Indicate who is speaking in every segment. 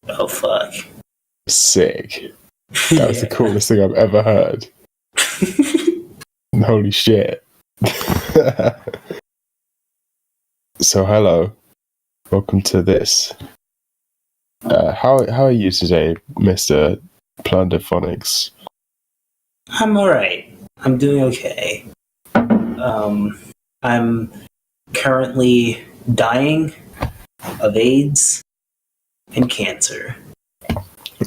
Speaker 1: Oh, fuck.
Speaker 2: Sick. That was the coolest thing I've ever heard. Holy shit. So, hello. Welcome to this. How are you today, Mr. Plunderphonics?
Speaker 1: I'm alright. I'm doing okay. I'm currently dying of AIDS and cancer.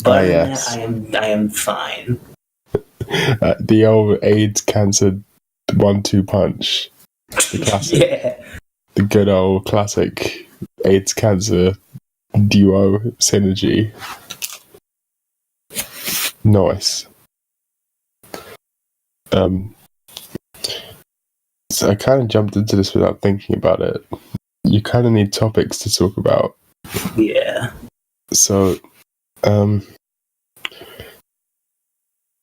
Speaker 1: But
Speaker 2: yes.
Speaker 1: I am fine.
Speaker 2: The old AIDS cancer 1-2 punch. The classic.
Speaker 1: Yeah.
Speaker 2: The good old classic AIDS cancer duo synergy. Nice. So I kind of jumped into this without thinking about it. You kind of need topics to talk about.
Speaker 1: Yeah.
Speaker 2: So,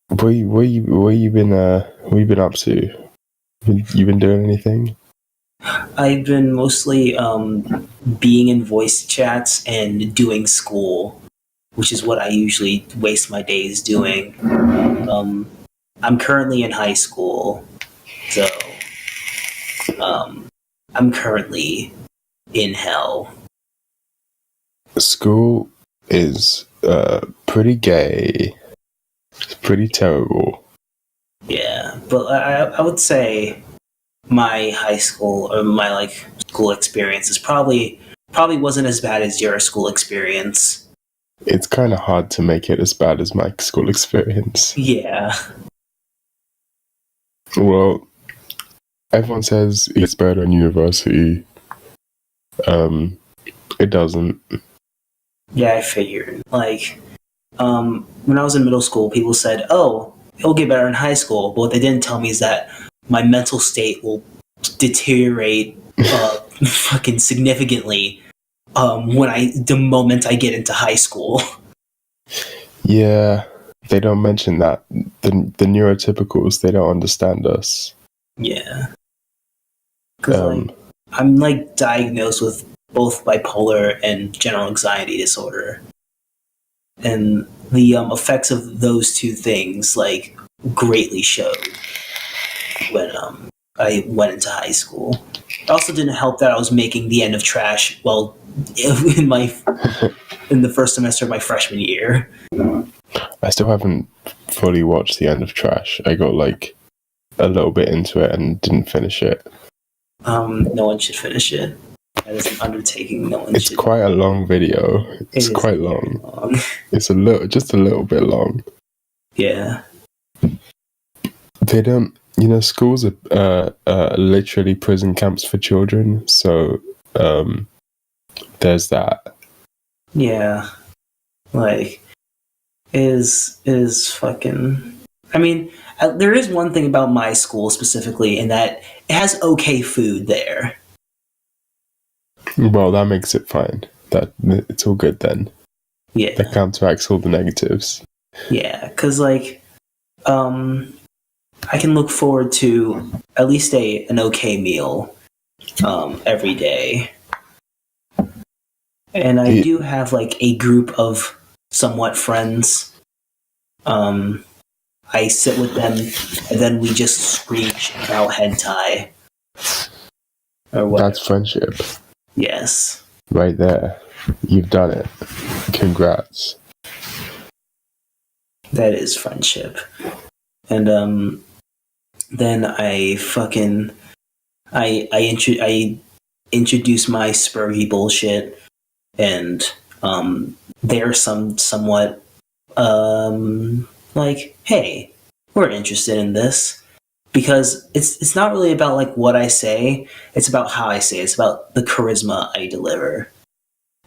Speaker 2: what you been up to? You been doing anything?
Speaker 1: I've been mostly being in voice chats and doing school, which is what I usually waste my days doing. I'm currently in high school, so I'm currently in hell.
Speaker 2: School is pretty gay. It's pretty terrible.
Speaker 1: Yeah, but I would say my high school or my school experience is probably wasn't as bad as your school experience.
Speaker 2: It's kind of hard to make it as bad as my school experience.
Speaker 1: Yeah.
Speaker 2: Well, everyone says it's better in university. It doesn't.
Speaker 1: Yeah, I figured. When I was in middle school, people said, "Oh, it'll get better in high school." But what they didn't tell me is that my mental state will deteriorate fucking significantly the moment I get into high school.
Speaker 2: Yeah, they don't mention that. The neurotypicals, they don't understand us.
Speaker 1: Yeah. Because I'm diagnosed with both bipolar and general anxiety disorder. And the effects of those two things greatly showed when I went into high school. It also didn't help that I was making The End of Trash in the first semester of my freshman year.
Speaker 2: I still haven't fully watched The End of Trash. I got a little bit into it and didn't finish it.
Speaker 1: No one should finish it. That is an undertaking. No one should.
Speaker 2: It's quite a long video. It's quite long. It's just a little bit long.
Speaker 1: Yeah.
Speaker 2: They don't. Schools are literally prison camps for children. So there's that.
Speaker 1: Yeah. Is fucking. I mean, there is one thing about my school specifically, in that it has okay food there.
Speaker 2: Well, that makes it fine. That it's all good then.
Speaker 1: Yeah.
Speaker 2: That counteracts all the negatives.
Speaker 1: Yeah, because I can look forward to at least an okay meal every day. And I do have a group of somewhat friends. I sit with them and then we just screech about hentai. Or whatever.
Speaker 2: That's friendship.
Speaker 1: Yes.
Speaker 2: Right there. You've done it. Congrats.
Speaker 1: That is friendship. And then I introduce my spurgy bullshit, and they're somewhat hey, we're interested in this. Because it's not really about what I say, it's about how I say it. It's about the charisma I deliver.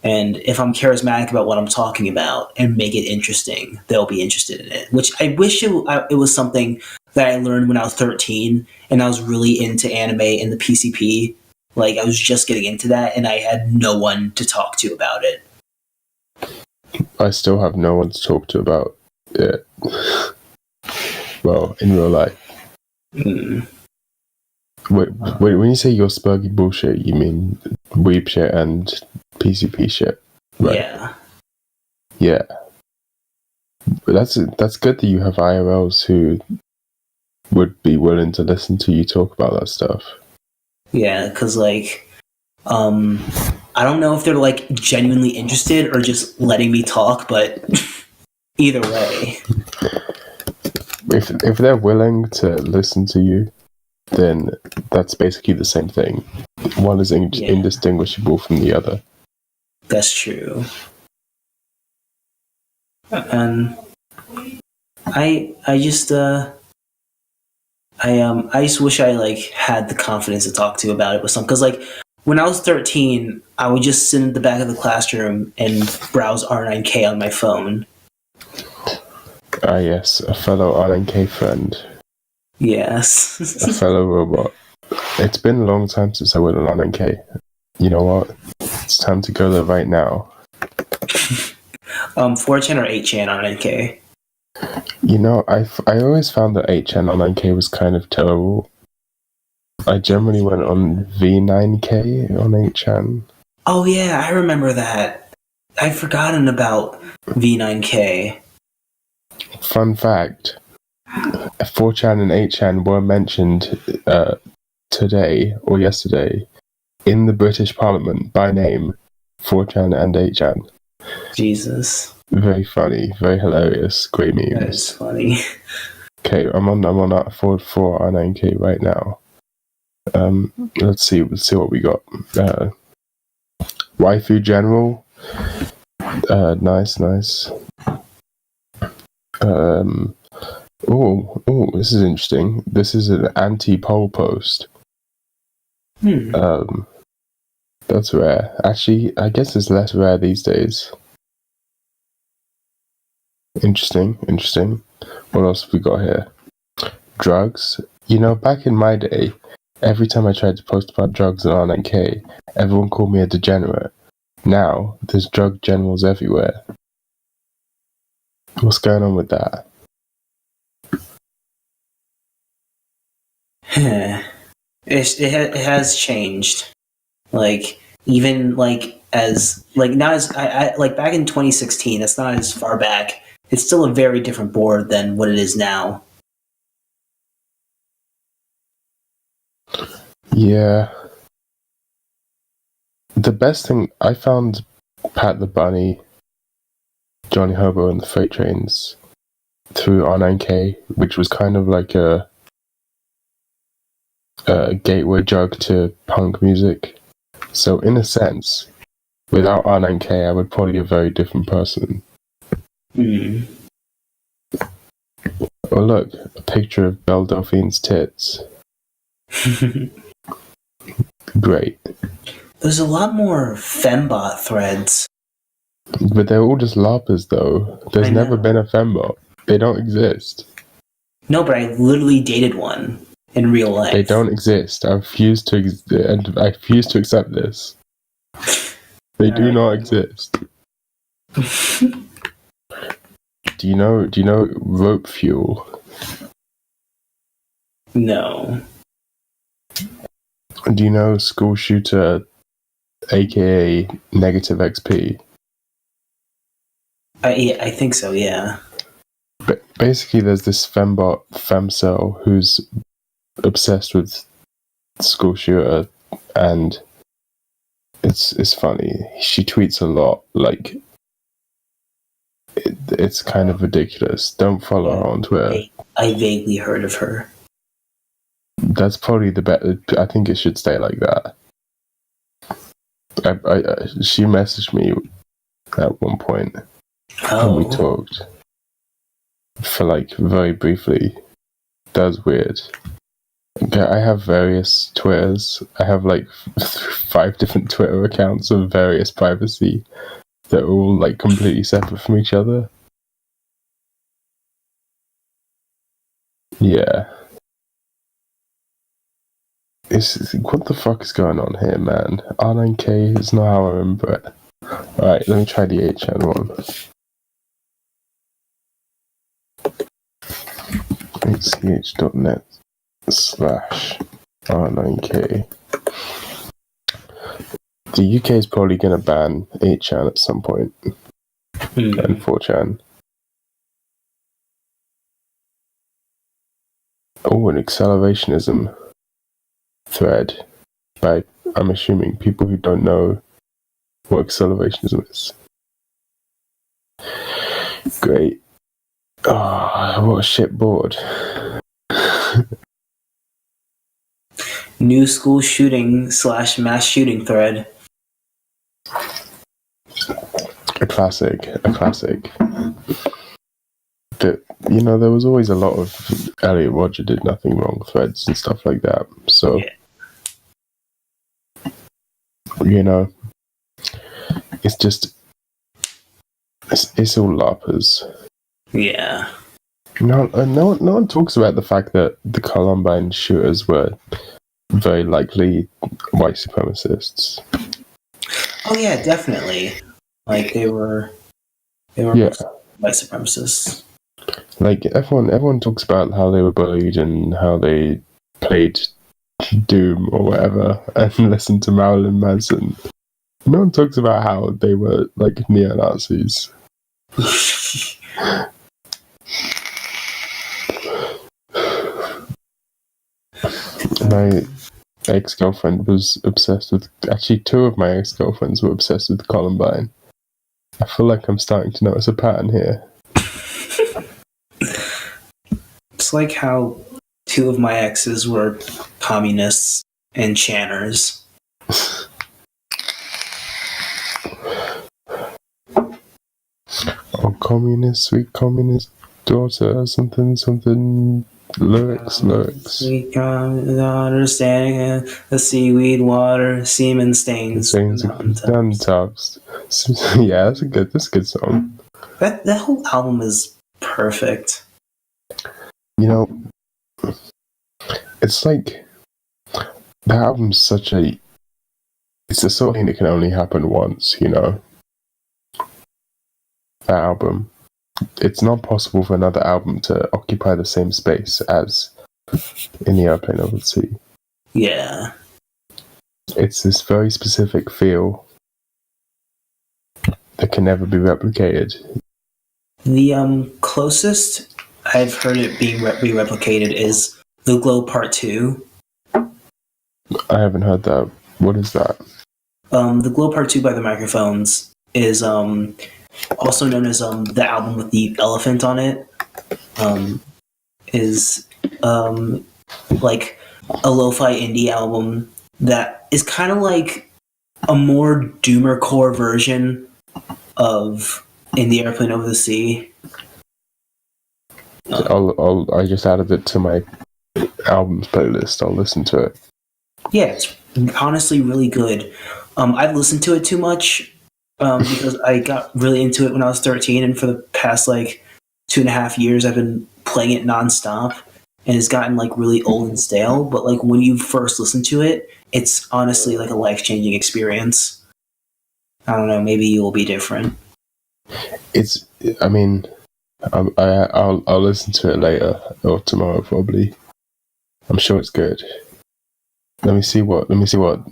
Speaker 1: And if I'm charismatic about what I'm talking about and make it interesting, they'll be interested in it. Which I wish it was something that I learned when I was 13 and I was really into anime and the PCP. I was just getting into that and I had no one to talk to about it.
Speaker 2: I still have no one to talk to about it. Well, in real life.
Speaker 1: Mm.
Speaker 2: Wait, when you say your spurgy bullshit, you mean weeb shit and PCP shit, right?
Speaker 1: Yeah.
Speaker 2: Yeah. But that's good that you have IRLs who would be willing to listen to you talk about that stuff.
Speaker 1: Yeah, because like, I don't know if they're like genuinely interested or just letting me talk, but either way.
Speaker 2: If they're willing to listen to you, then that's basically the same thing. One is indistinguishable from the other.
Speaker 1: That's true. And I just I just wish I like had the confidence to talk to about it with some, because like when I was 13, I would just sit in the back of the classroom and browse R9K on my phone.
Speaker 2: Ah, yes, a fellow RNK friend.
Speaker 1: Yes.
Speaker 2: A fellow robot. It's been a long time since I went on RNK. You know what? It's time to go there right now.
Speaker 1: 4chan or 8chan R9K?
Speaker 2: You know, I always found that 8chan on 9K was kind of terrible. I generally went on V9K on 8chan.
Speaker 1: Oh yeah, I remember that. I'd forgotten about V9K.
Speaker 2: Fun fact, 4chan and 8chan were mentioned today or yesterday in the British Parliament by name, 4chan and 8chan.
Speaker 1: Jesus.
Speaker 2: Very funny, very hilarious, great memes.
Speaker 1: That is funny.
Speaker 2: Okay, I'm on for R9K right now. Let's see what we got. Waifu General. Nice. Oh, this is interesting. This is an anti-poll post. That's rare. Actually, I guess it's less rare these days. Interesting. What else have we got here? Drugs. You know, back in my day, every time I tried to post about drugs on R9K, everyone called me a degenerate. Now, there's drug generals everywhere. What's going on with that?
Speaker 1: It has changed. Like, even like as like not as I like back in 2016, that's not as far back. It's still a very different board than what it is now.
Speaker 2: Yeah. The best thing I found, Pat the Bunny, Johnny Hobo, and the Freight Trains through R9K, which was kind of like a gateway drug to punk music. So in a sense, without R9K, I would probably be a very different person. Oh look, a picture of Belle Delphine's tits. Great.
Speaker 1: There's a lot more fembot threads.
Speaker 2: But they're all just LARPers though. There's never been a fembot. They don't exist.
Speaker 1: No, but I literally dated one in real life.
Speaker 2: They don't exist. I refuse to accept this. They do not exist. Do you know rope fuel?
Speaker 1: No.
Speaker 2: Do you know school shooter, aka negative XP?
Speaker 1: I think so, yeah.
Speaker 2: But basically, there's this fembot, femcel, who's obsessed with school shooter, and it's funny. She tweets a lot, like it's kind of ridiculous. Don't follow her on Twitter.
Speaker 1: I vaguely heard of her.
Speaker 2: That's probably the best. I think it should stay like that. She messaged me at one point. And we talked for like very briefly. That was weird. Okay, I have various Twitters. I have like 5 different Twitter accounts of various privacy. They're all like completely separate from each other. Yeah. What the fuck is going on here, man? R9K is not how I remember it. Alright, let me try the 8chan one. ch.net/R9K. The UK is probably going to ban 8chan at some point. and 4chan. Oh, an accelerationism thread by, I'm assuming, people who don't know what accelerationism is. Great. Oh, what a shit board.
Speaker 1: New school shooting / mass shooting thread.
Speaker 2: A classic. But, there was always a lot of Elliot Roger did nothing wrong threads and stuff like that. So, it's just, it's all LARPers.
Speaker 1: Yeah.
Speaker 2: No one talks about the fact that the Columbine shooters were very likely white supremacists.
Speaker 1: Oh yeah, definitely. Like they were white supremacists.
Speaker 2: Like everyone talks about how they were bullied and how they played Doom or whatever and listened to Marilyn Manson. No one talks about how they were like neo-Nazis. My ex-girlfriend was obsessed with... Actually, two of my ex-girlfriends were obsessed with Columbine. I feel like I'm starting to notice a pattern here.
Speaker 1: It's like how two of my exes were communists and channers.
Speaker 2: Oh, communist, sweet communist daughter, something... Lyrics.
Speaker 1: We come understanding the seaweed water, semen stains.
Speaker 2: Mountain tops. Yeah, that's a good song.
Speaker 1: That whole album is perfect.
Speaker 2: It's like the album's such a... It's the sort of thing that can only happen once, That album. It's not possible for another album to occupy the same space as In the Airplane Over the Sea.
Speaker 1: Yeah.
Speaker 2: It's this very specific feel that can never be replicated.
Speaker 1: The closest I've heard it being re-replicated is The Glow Part 2.
Speaker 2: I haven't heard that. What is that?
Speaker 1: The Glow Part 2 by The Microphones is also known as the album with the elephant on it. Is like a lo-fi indie album that is kind of like a more doomercore version of In the Airplane Over the Sea.
Speaker 2: I just added it to my albums playlist. I'll listen to it.
Speaker 1: Yeah, it's honestly really good. I've listened to it too much because I got really into it when I was 13, and for the past 2.5 years I've been playing it nonstop, and it's gotten really old and stale. But when you first listen to it, it's honestly a life-changing experience. I don't know, maybe you will be different.
Speaker 2: I'll listen to it later or tomorrow probably. I'm sure it's good. Let me see what Mr.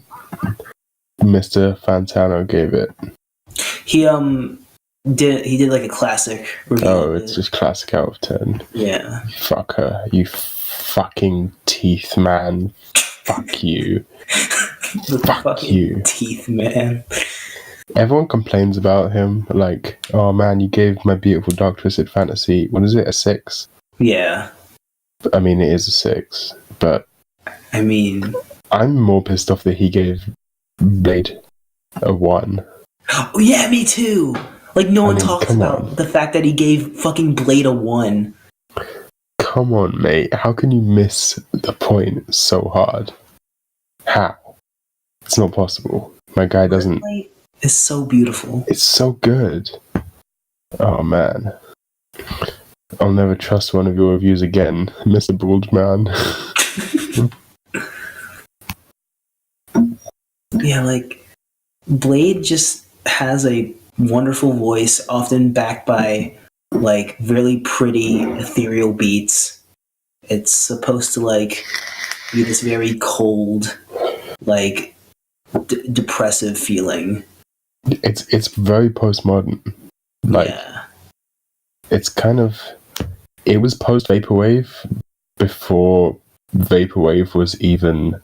Speaker 2: Fantano gave it.
Speaker 1: He did a classic review.
Speaker 2: Oh, it's just classic out of 10.
Speaker 1: Yeah.
Speaker 2: Fuck her. You fucking teeth man. Fuck you. Fuck you.
Speaker 1: Teeth man.
Speaker 2: Everyone complains about him, oh man, you gave My Beautiful Dark Twisted Fantasy, what is it, a 6?
Speaker 1: Yeah.
Speaker 2: I mean, it is a 6, but... I'm more pissed off that he gave Blade a 1.
Speaker 1: Oh yeah, me too! No one talks about the fact that he gave fucking Blade a 1.
Speaker 2: Come on, mate. How can you miss the point so hard? How? It's not possible. My guy doesn't...
Speaker 1: It's so beautiful.
Speaker 2: It's so good. Oh, man. I'll never trust one of your reviews again, Mr. Bald Man.
Speaker 1: Yeah, Blade just has a wonderful voice, often backed by, really pretty, ethereal beats. It's supposed to, be this very cold, depressive feeling.
Speaker 2: It's very postmodern. Like,
Speaker 1: yeah.
Speaker 2: it's kind of... It was post-Vaporwave before Vaporwave was even,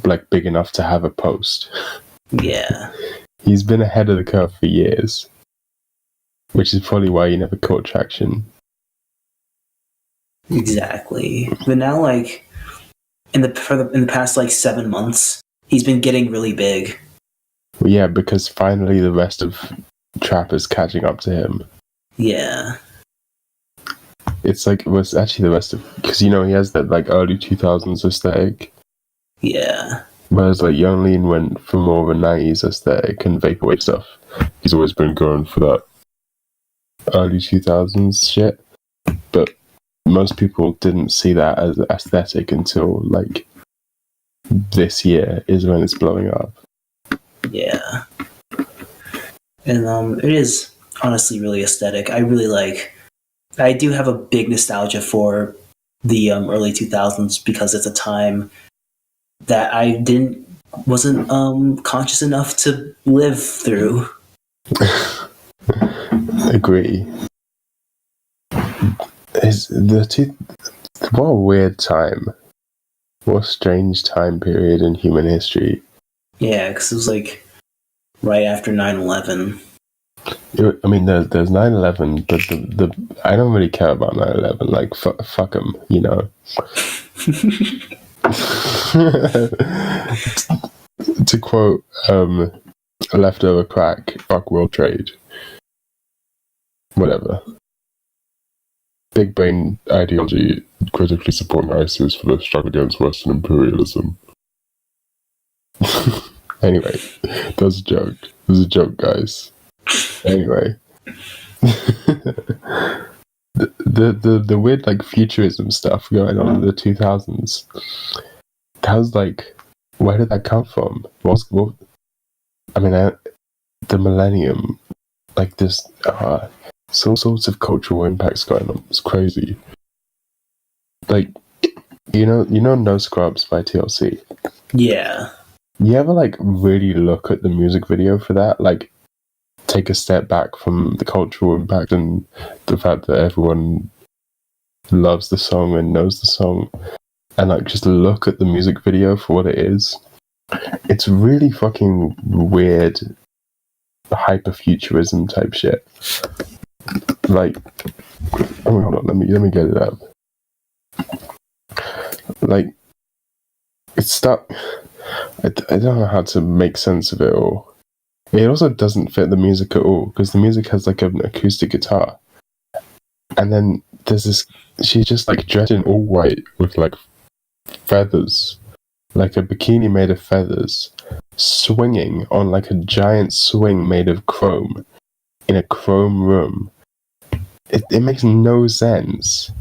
Speaker 2: like, big enough to have a post.
Speaker 1: Yeah.
Speaker 2: He's been ahead of the curve for years, which is probably why he never caught traction.
Speaker 1: Exactly. But now, like, in the past, like, 7 months, he's been getting really big.
Speaker 2: Well, yeah, because finally the rest of trap is catching up to him.
Speaker 1: Yeah.
Speaker 2: It's like, it was actually the rest of... Because, he has that, like, early 2000s aesthetic.
Speaker 1: Yeah.
Speaker 2: Whereas, like, Young Lean went for more of a 90s aesthetic and Vaporwave stuff. He's always been going for that early 2000s shit. But most people didn't see that as aesthetic until, like, this year is when it's blowing up.
Speaker 1: Yeah. And it is honestly really aesthetic. I do have a big nostalgia for the early 2000s because it's a time that I wasn't conscious enough to live through.
Speaker 2: Agree. What a weird time. What a strange time period in human history.
Speaker 1: Yeah, because it was like right after 9/11.
Speaker 2: I mean, there's 9/11, but the I don't really care about 9/11. Like, fuck them, To quote Leftover Crack, fuck World Trade. Whatever. Big brain ideology critically supporting ISIS for the struggle against Western imperialism. Anyway, that was a joke. It was a joke, guys. Anyway. the weird, like, futurism stuff going on in the 2000s. That was like, where did that come from? The millennium, like, this, all sorts of cultural impacts going on. It's crazy. Like, No Scrubs by TLC?
Speaker 1: Yeah.
Speaker 2: You ever, like, really look at the music video for that? Like, take a step back from the cultural impact and the fact that everyone loves the song and knows the song, and, like, just look at the music video for what it is. It's really fucking weird, hyperfuturism type shit. Like, hold on, let me get it up. Like, it's stuck. I don't know how to make sense of it all. It also doesn't fit the music at all, because the music has, like, an acoustic guitar. And then there's this... She's just, like, dressed in all white with, like, feathers. Like a bikini made of feathers. Swinging on, like, a giant swing made of chrome. In a chrome room. It makes no sense.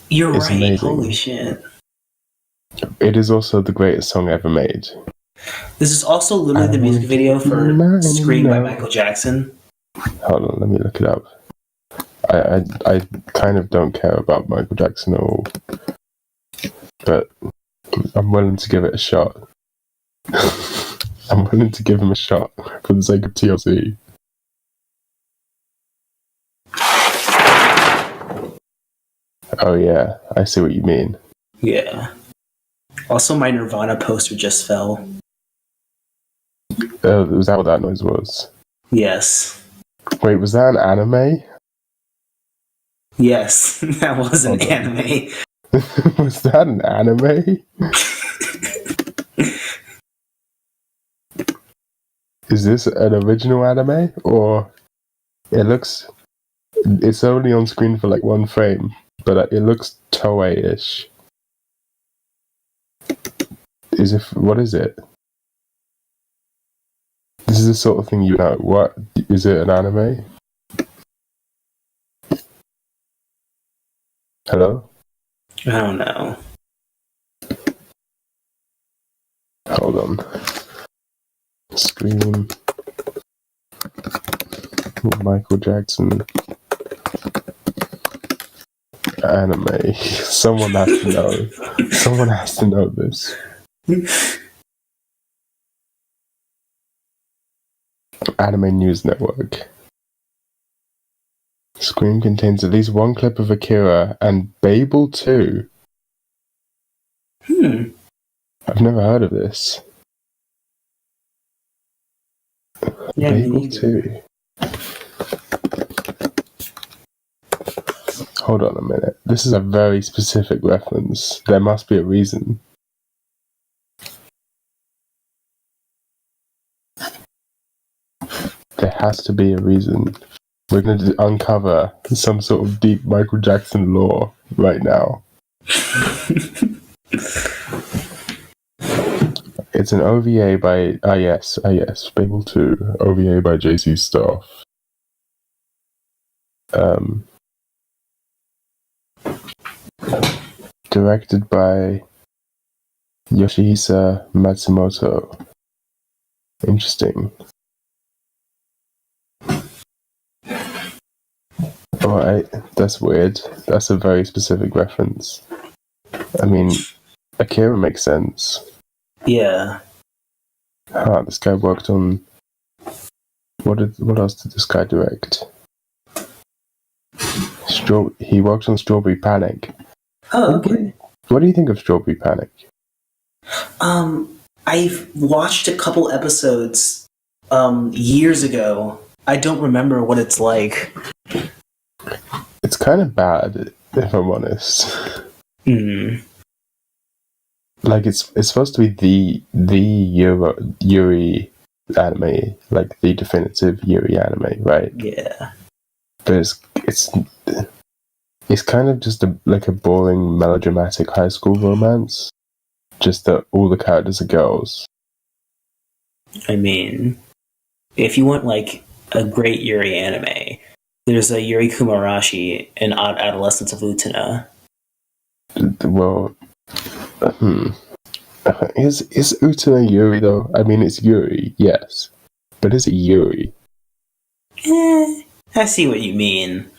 Speaker 1: You're right. Amazing. Holy shit.
Speaker 2: It is also the greatest song ever made.
Speaker 1: This is also literally the music video for Scream by Michael Jackson.
Speaker 2: Hold on, let me look it up. I kind of don't care about Michael Jackson at all. But I'm willing to give it a shot. I'm willing to give him a shot for the sake of TLC. Oh yeah, I see what you mean.
Speaker 1: Yeah. Also, my Nirvana poster just fell.
Speaker 2: Was that what that noise was?
Speaker 1: Yes.
Speaker 2: Wait, was that an anime?
Speaker 1: Yes, that was an anime.
Speaker 2: Was that an anime? Is this an original anime? Or it's only on screen for, like, one frame, but it looks Toei-ish. What is it? This is the sort of thing what? Is it an anime? Hello?
Speaker 1: I don't know.
Speaker 2: Hold on. Scream. Michael Jackson. Anime. Someone has to know. Someone has to know this. Anime News Network. Scream contains at least one clip of Akira and Babel 2. I've never heard of this.
Speaker 1: Yeah,
Speaker 2: Babel 2. Hold on a minute. This is a very specific reference. There must be a reason. There has to be a reason. We're going to uncover some sort of deep Michael Jackson lore right now. It's an OVA by... yes, Babel 2. OVA by JC Staff. Directed by Yoshihisa Matsumoto. Interesting. Alright, that's weird. That's a very specific reference. I mean, Akira makes sense.
Speaker 1: Yeah.
Speaker 2: This guy worked on... What else did this guy direct? He worked on Strawberry Panic.
Speaker 1: Oh, okay.
Speaker 2: What do you think of Strawberry Panic?
Speaker 1: I've watched a couple episodes years ago. I don't remember what it's like.
Speaker 2: It's kind of bad, if I'm honest. Like it's supposed to be the Yuri anime, like the definitive Yuri anime, right?
Speaker 1: Yeah.
Speaker 2: But it's kind of just a boring melodramatic high school romance. Just that all the characters are girls.
Speaker 1: I mean, if you want like a great Yuri anime, there's a Yuri Kumarashi in Odd Adolescence of Utena.
Speaker 2: Well, is Utena Yuri though? I mean, it's Yuri, yes, but is it Yuri?
Speaker 1: I see what you mean.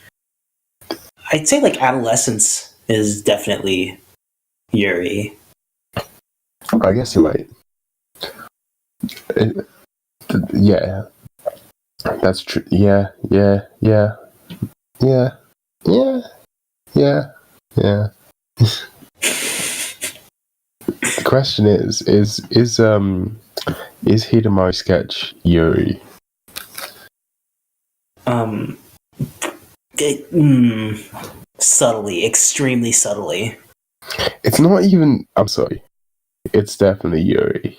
Speaker 1: I'd say like Adolescence is definitely Yuri.
Speaker 2: I guess you're right. Yeah, that's true. Yeah. The question is Hidamari sketch Yuri?
Speaker 1: Subtly, extremely subtly.
Speaker 2: It's not even. I'm sorry. It's definitely Yuri.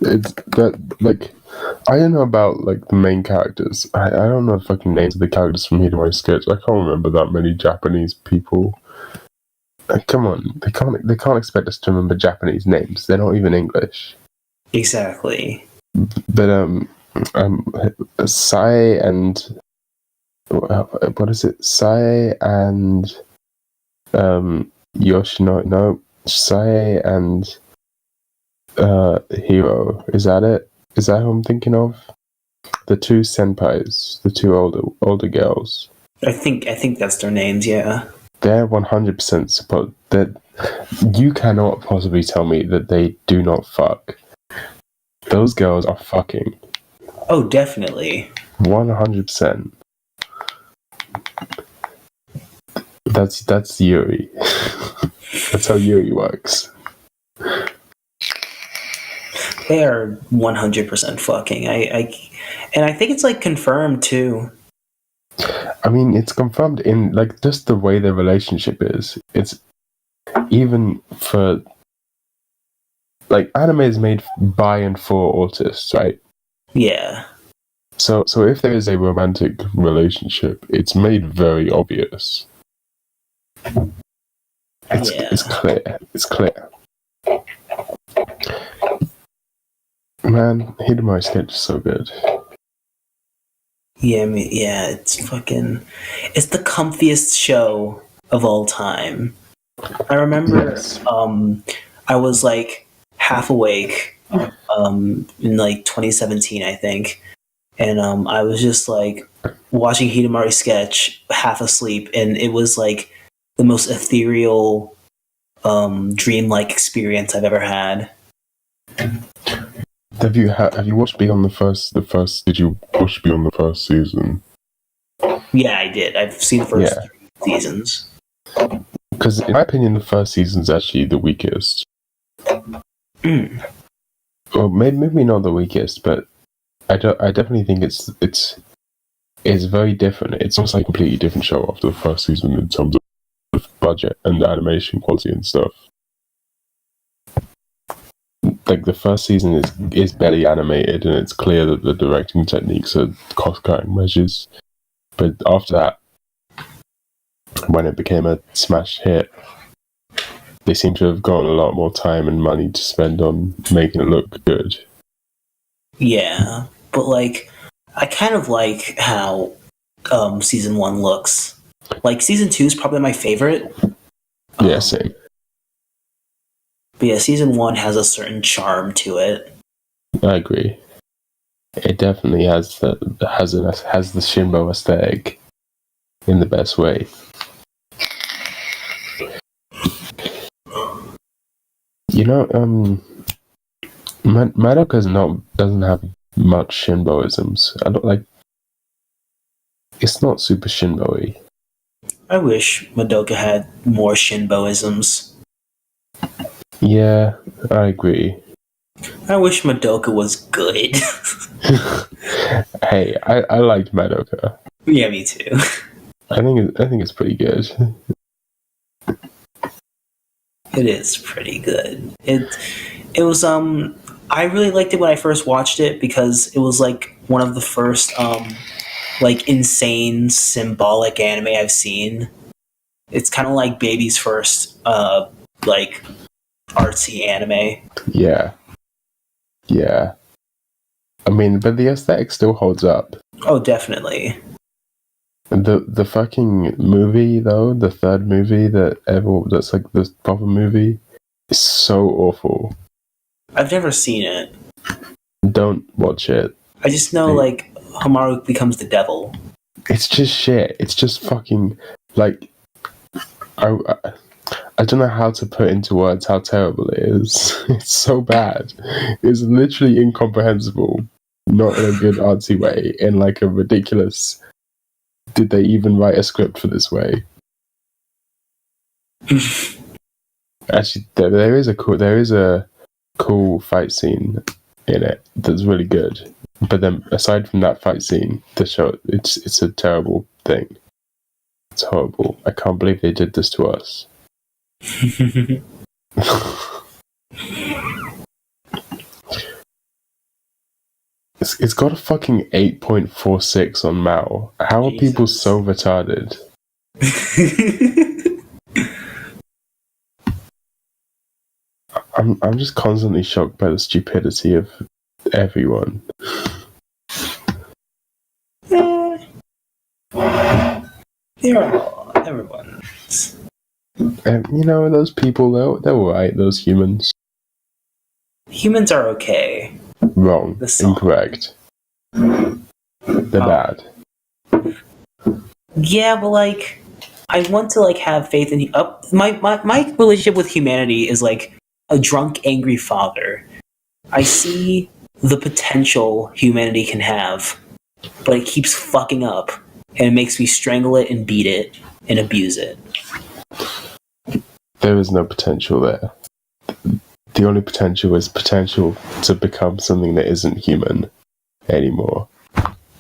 Speaker 2: It's that, like, I don't know about like the main characters. I don't know the fucking names of the characters from Hidamari sketch. I can't remember that many Japanese people. Come on, they can't expect us to remember Japanese names. They're not even English.
Speaker 1: Exactly.
Speaker 2: But Sai and what is it? Sai and Yoshino. No, Sai and Hiro. Is that it? Is that who I'm thinking of? The two senpais, the two older girls.
Speaker 1: I think that's their names. Yeah.
Speaker 2: They're 100% supposed that you cannot possibly tell me that they do not fuck. Those girls are fucking.
Speaker 1: Oh, definitely.
Speaker 2: 100%. That's Yuri. That's how Yuri works.
Speaker 1: They are 100% fucking. I think it's like confirmed too.
Speaker 2: I mean, it's confirmed in like just the way their relationship is. It's even for like anime is made by and for autists, right?
Speaker 1: Yeah.
Speaker 2: So if there is a romantic relationship, it's made very obvious. It's clear. It's clear. Man, Hidamari sketch is so good.
Speaker 1: Yeah, I mean, yeah, it's the comfiest show of all time. I remember,
Speaker 2: Yes.
Speaker 1: I was like half awake, in like 2017, I think, and I was just like watching Hidamari sketch, half asleep, and it was like the most ethereal, dreamlike experience I've ever had.
Speaker 2: Have you watched Beyond the first? Did you watch Beyond the first season?
Speaker 1: Yeah, I did. I've seen the first 3 seasons.
Speaker 2: Because in my opinion, the first season's actually the weakest. Well, maybe not the weakest, but I definitely think it's very different. It's almost like a completely different show after the first season in terms of budget and animation quality and stuff. Like the first season is barely animated, and it's clear that the directing techniques are cost-cutting measures. But after that, when it became a smash hit, they seem to have gotten a lot more time and money to spend on making it look good.
Speaker 1: Yeah, but like, I kind of like how season 1 looks. Like, season 2 is probably my favorite.
Speaker 2: Yeah, same.
Speaker 1: But yeah, season 1 has a certain charm to it.
Speaker 2: I agree. It definitely has the Shinbo aesthetic in the best way. You know, Madoka doesn't have much Shinboisms. I don't like. It's not super Shinbo-y.
Speaker 1: I wish Madoka had more Shinboisms.
Speaker 2: Yeah, I agree.
Speaker 1: I wish Madoka was good.
Speaker 2: Hey, I liked Madoka.
Speaker 1: Yeah, me too.
Speaker 2: I think it's pretty good.
Speaker 1: It is pretty good. It was I really liked it when I first watched it because it was like one of the first like insane symbolic anime I've seen. It's kind of like baby's first like artsy anime.
Speaker 2: Yeah. I mean, but the aesthetic still holds up.
Speaker 1: Oh, definitely.
Speaker 2: The fucking movie though, the third movie that's like the proper movie, is so awful.
Speaker 1: I've never seen it.
Speaker 2: Don't watch it.
Speaker 1: I just know like Hamaru becomes the devil.
Speaker 2: It's just shit. It's just fucking like I don't know how to put into words how terrible it is. It's so bad. It's literally incomprehensible. Not in a good artsy way. In like a ridiculous. Did they even write a script for this way? Actually, there is a cool fight scene in it that's really good. But then, aside from that fight scene, the show it's a terrible thing. It's horrible. I can't believe they did this to us. It's got a fucking 8.46 on Mao. How are people so retarded? I'm just constantly shocked by the stupidity of everyone.
Speaker 1: Everyone.
Speaker 2: You know, those people, they're alright, those humans.
Speaker 1: Humans are okay.
Speaker 2: Wrong. Incorrect. They're bad.
Speaker 1: Yeah, but like, I want to like have faith in my relationship with humanity is like a drunk, angry father. I see the potential humanity can have, but it keeps fucking up, and it makes me strangle it and beat it and abuse it.
Speaker 2: There is no potential there. The only potential is potential to become something that isn't human anymore.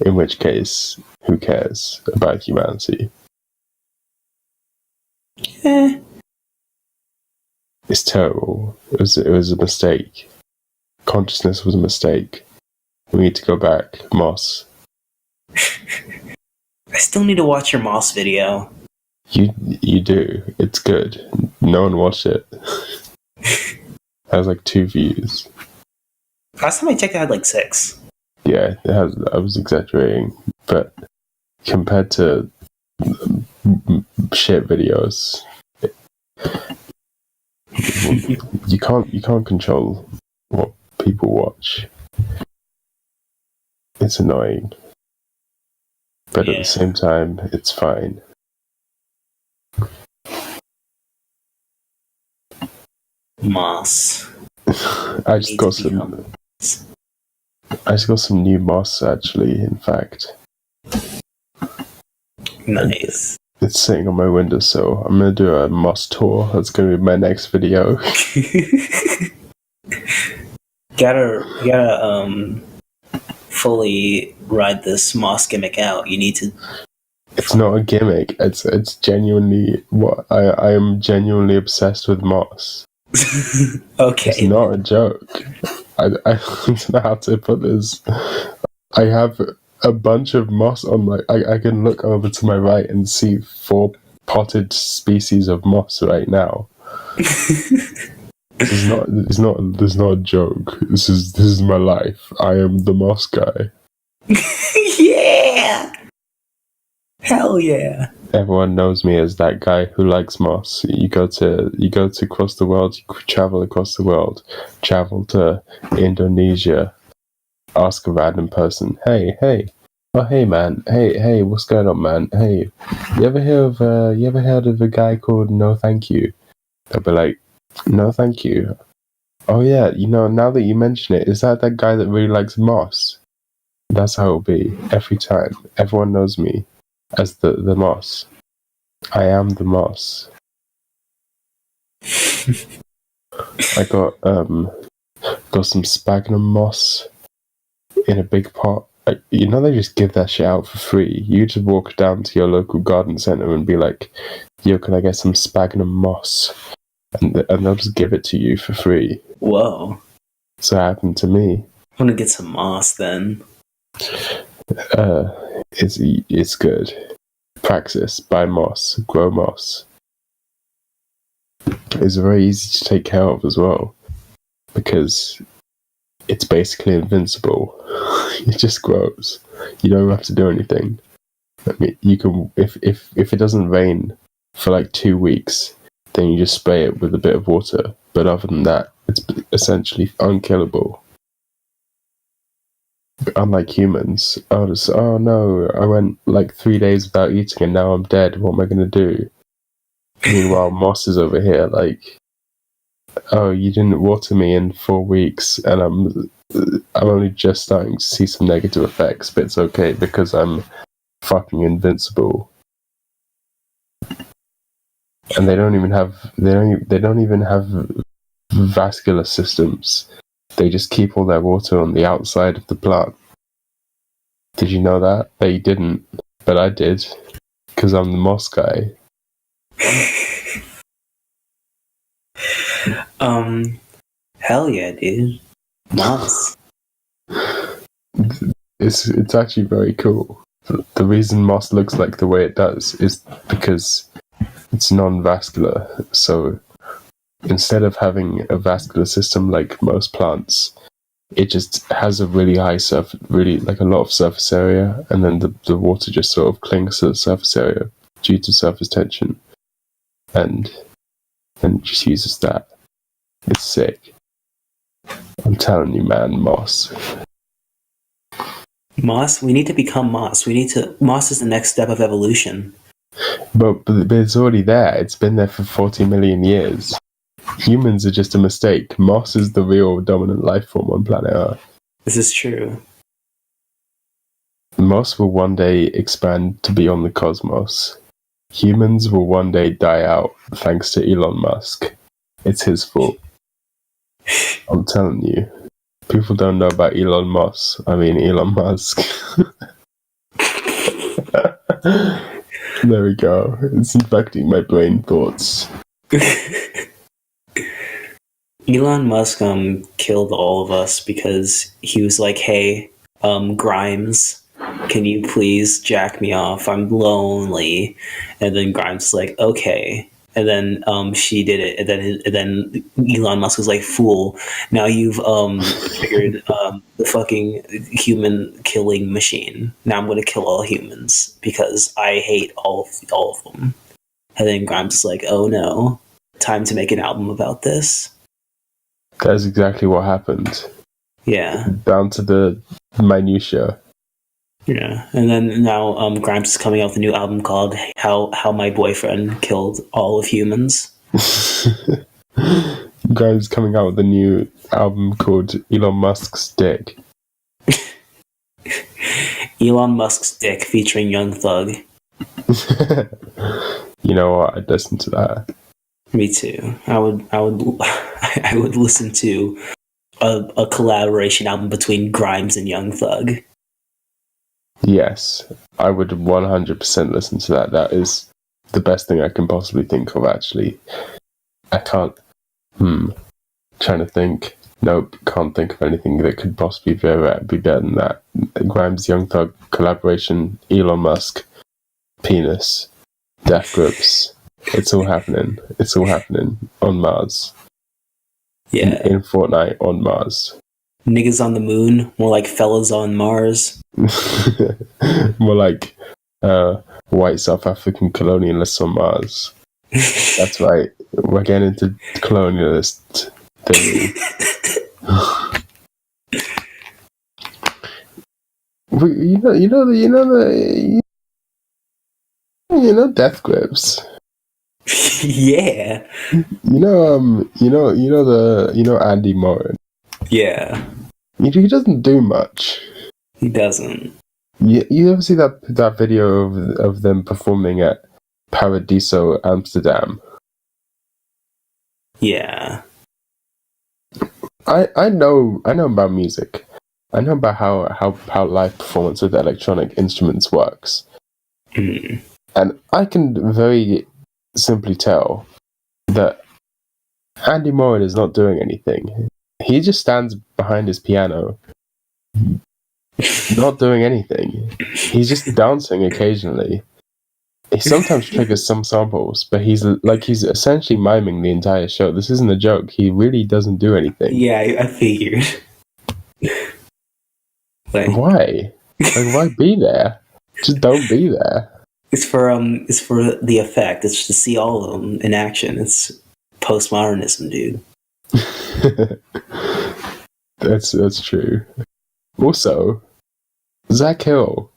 Speaker 2: In which case, who cares about humanity? It's terrible. It was a mistake. Consciousness was a mistake. We need to go back. Moss.
Speaker 1: I still need to watch your Moss video.
Speaker 2: You do. It's good. No one watched it. It has like 2 views.
Speaker 1: Last time I checked, I had like 6.
Speaker 2: Yeah, it has. I was exaggerating, but compared to shit videos, you can't control what people watch. It's annoying, but at the same time, it's fine.
Speaker 1: Moss.
Speaker 2: I just got some. I just got some new moss, actually, in fact.
Speaker 1: Nice.
Speaker 2: It's sitting on my windowsill. I'm going to do a moss tour. That's going to be my next video.
Speaker 1: gotta fully ride this moss gimmick out. You need to.
Speaker 2: It's not a gimmick. It's genuinely what I am genuinely obsessed with moss.
Speaker 1: Okay.
Speaker 2: It's not a joke. I don't know how to put this. I have a bunch of moss on my. I can look over to my right and see 4 potted species of moss right now. It's not a joke. This is my life. I am the moss guy.
Speaker 1: Yeah. Hell yeah.
Speaker 2: Everyone knows me as that guy who likes moss. You go to across the world, you travel across the world, travel to Indonesia, ask a random person, hey, oh hey man, hey, what's going on, man? Hey, you ever heard of a guy called No Thank You? They'll be like, no thank you. Oh yeah, now that you mention it, is that guy that really likes moss? That's how it'll be every time. Everyone knows me as the moss. I am the moss. I got some sphagnum moss in a big pot. They just give that shit out for free. You just walk down to your local garden center and be like, yo, can I get some sphagnum moss? And they'll just give it to you for free.
Speaker 1: Whoa.
Speaker 2: So it happened to me.
Speaker 1: I'm gonna get some moss then.
Speaker 2: It's good. Praxis, buy moss, grow moss. It's very easy to take care of as well, because it's basically invincible. It just grows. You don't have to do anything. I mean, you can if it doesn't rain for like 2 weeks, then you just spray it with a bit of water. But other than that, it's essentially unkillable. Unlike humans, oh no, I went like 3 days without eating and now I'm dead. What am I going to do? Meanwhile, moss is over here like, oh, you didn't water me in 4 weeks and I'm only just starting to see some negative effects, but it's okay because I'm fucking invincible. And they don't even have vascular systems. They just keep all their water on the outside of the plant. Did you know that? They didn't, but I did, because I'm the moss guy.
Speaker 1: Hell yeah, dude. Moss.
Speaker 2: It's actually very cool. The reason moss looks like the way it does is because it's non-vascular. So instead of having a vascular system like most plants, it just has a really high like a lot of surface area, and then the water just sort of clings to the surface area due to surface tension, and it just uses that. It's sick. I'm telling you, man, moss.
Speaker 1: Moss? We need to become moss. Moss is the next step of evolution.
Speaker 2: But it's already there. It's been there for 40 million years. Humans are just a mistake. Moss is the real dominant life form on planet Earth.
Speaker 1: This is true.
Speaker 2: Moss will one day expand to beyond the cosmos. Humans will one day die out thanks to Elon Musk. It's his fault. I'm telling you. People don't know about Elon Musk. There we go. It's infecting my brain thoughts.
Speaker 1: Elon Musk killed all of us because he was like, hey, Grimes, can you please jack me off? I'm lonely. And then Grimes was like, okay. And then she did it. And then Elon Musk was like, fool, now you've figured the fucking human killing machine. Now I'm going to kill all humans because I hate all of them. And then Grimes was like, oh no, time to make an album about this.
Speaker 2: That's exactly what happened.
Speaker 1: Yeah.
Speaker 2: Down to the minutia.
Speaker 1: Yeah. And then now Grimes is coming out with a new album called How My Boyfriend Killed All of Humans.
Speaker 2: Grimes is coming out with a new album called Elon Musk's Dick.
Speaker 1: Elon Musk's dick featuring Young Thug.
Speaker 2: You know what? I'd listen to that.
Speaker 1: Me too. I would I would listen to a collaboration album between Grimes and Young Thug.
Speaker 2: Yes, I would 100% listen to that. That is the best thing I can possibly think of, actually. I can't... Trying to think. Nope, can't think of anything that could possibly be better than that. Grimes, Young Thug, collaboration, Elon Musk, penis, death grips. It's all happening. It's all happening on Mars.
Speaker 1: Yeah.
Speaker 2: In Fortnite on Mars.
Speaker 1: Niggas on the moon, more like fellas on Mars.
Speaker 2: More like white South African colonialists on Mars. That's right. We're getting into colonialist thing. You know death grips.
Speaker 1: Yeah.
Speaker 2: You know Andy Morin.
Speaker 1: Yeah.
Speaker 2: He doesn't do much.
Speaker 1: He doesn't.
Speaker 2: You ever see that video of them performing at Paradiso Amsterdam?
Speaker 1: Yeah.
Speaker 2: I know about music. I know about how live performance with electronic instruments works.
Speaker 1: Mm.
Speaker 2: And I can very simply tell that Andy Morin is not doing anything. He just stands behind his piano, not doing anything. He's just dancing occasionally. He sometimes triggers some samples, but he's essentially miming the entire show. This isn't a joke. He really doesn't do anything.
Speaker 1: Yeah, I figured.
Speaker 2: Why? Why be there? Just don't be there.
Speaker 1: It's for the effect. It's to see all of them in action. It's postmodernism, dude.
Speaker 2: That's true. Also, Zach Hill.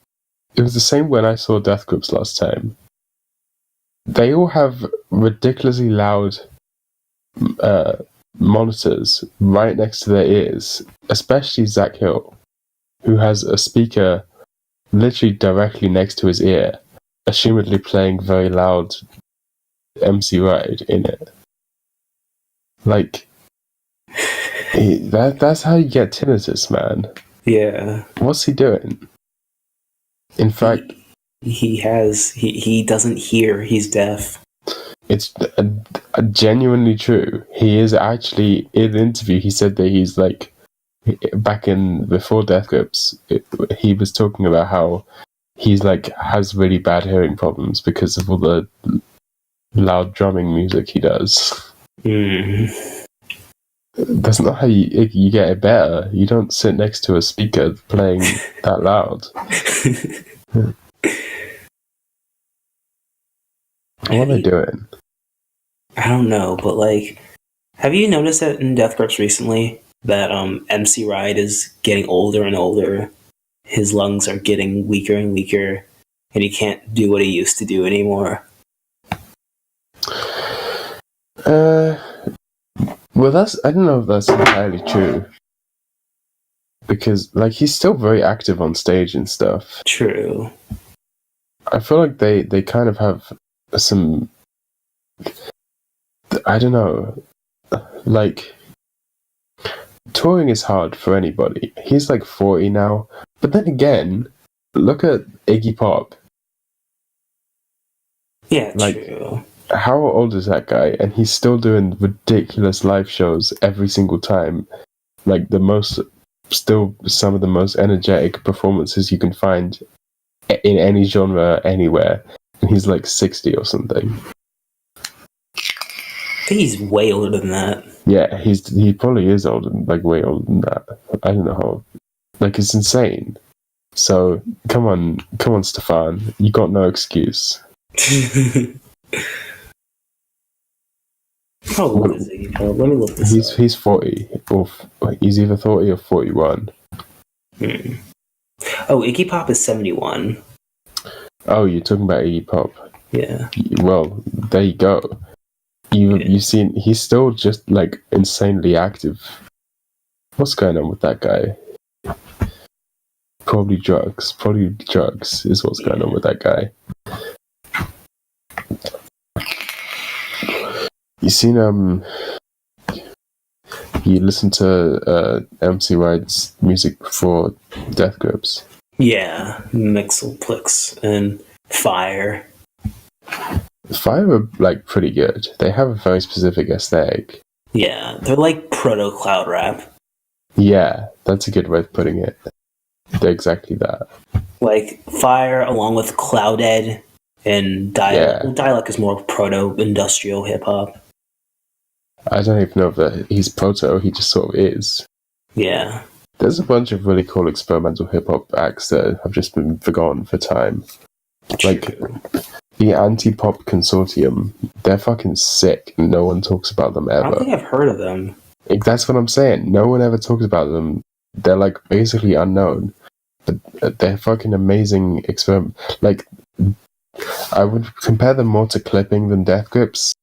Speaker 2: It was the same when I saw Death Grips last time. They all have ridiculously loud monitors right next to their ears, especially Zach Hill, who has a speaker literally directly next to his ear, assumedly playing very loud MC Ride in it. Like, that's how you get tinnitus, man.
Speaker 1: Yeah.
Speaker 2: What's he doing? In fact,
Speaker 1: he doesn't hear. He's deaf.
Speaker 2: It's genuinely true. He is actually, in an interview, he said that he's like, before Death Grips, he was talking about how he's like, has really bad hearing problems because of all the loud drumming music he does. That's not how you get it better. You don't sit next to a speaker playing that loud. What are they doing?
Speaker 1: I don't know, but like, have you noticed that in Death Grips recently that MC Ride is getting older and older? His lungs are getting weaker and weaker, and he can't do what he used to do anymore.
Speaker 2: Well, I don't know if that's entirely true. Because, like, he's still very active on stage and stuff.
Speaker 1: True.
Speaker 2: I feel like they kind of have some... I don't know. Like, touring is hard for anybody. He's like 40 now. But then again, look at Iggy Pop.
Speaker 1: Yeah,
Speaker 2: like,
Speaker 1: true.
Speaker 2: How old is that guy? And he's still doing ridiculous live shows every single time. Like, still some of the most energetic performances you can find in any genre, anywhere. And he's like 60 or something.
Speaker 1: I think he's way older than that.
Speaker 2: Yeah, he probably is older, like way older than that. I don't know how. Like, it's insane. So, come on, Stefan. You got no excuse.
Speaker 1: How old is he? Let me look this up.
Speaker 2: He's 40. Or he's either 40 or 41.
Speaker 1: Oh, Iggy Pop is 71.
Speaker 2: Oh, you're talking about Iggy Pop.
Speaker 1: Yeah.
Speaker 2: Well, there you go. You've seen, he's still just like insanely active. What's going on with that guy? Probably drugs. Probably drugs is what's going on with that guy. You seen you listen to MC Ride's music before Death Grips?
Speaker 1: Yeah, Mixelplix and Fire.
Speaker 2: Fire are like pretty good. They have a very specific aesthetic.
Speaker 1: Yeah, they're like proto cloud rap.
Speaker 2: Yeah, that's a good way of putting it. They're exactly that.
Speaker 1: Like Fire, along with Clouded and Dialect.
Speaker 2: Yeah.
Speaker 1: Dialect is more proto industrial hip hop.
Speaker 2: I don't even know if he's proto. He just sort of is.
Speaker 1: Yeah.
Speaker 2: There's a bunch of really cool experimental hip hop acts that have just been forgotten for time. Like the Anti-Pop Consortium, they're fucking sick. No one talks about them ever.
Speaker 1: I don't think I've heard of them.
Speaker 2: That's what I'm saying. No one ever talks about them. They're like basically unknown, but they're fucking amazing experiment. Like I would compare them more to Clipping than Death Grips.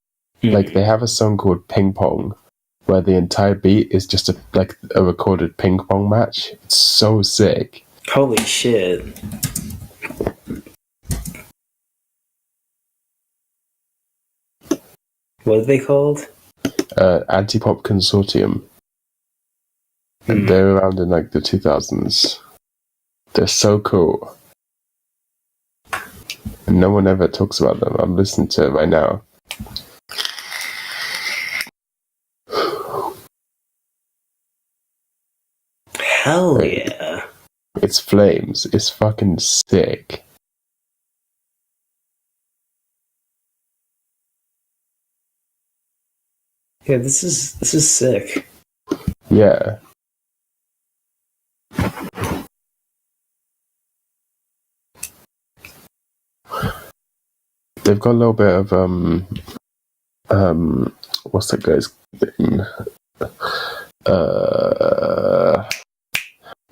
Speaker 2: Like they have a song called Ping Pong, where the entire beat is just a recorded ping pong match. It's so sick.
Speaker 1: Holy shit. What are they called?
Speaker 2: Anti-Pop Consortium. And they're around in like the 2000s. They're so cool. And no one ever talks about them. I'm listening to it right now.
Speaker 1: Hell yeah.
Speaker 2: It's flames. It's fucking sick.
Speaker 1: Yeah, this is sick.
Speaker 2: Yeah. They've got a little bit of what's that guy's name?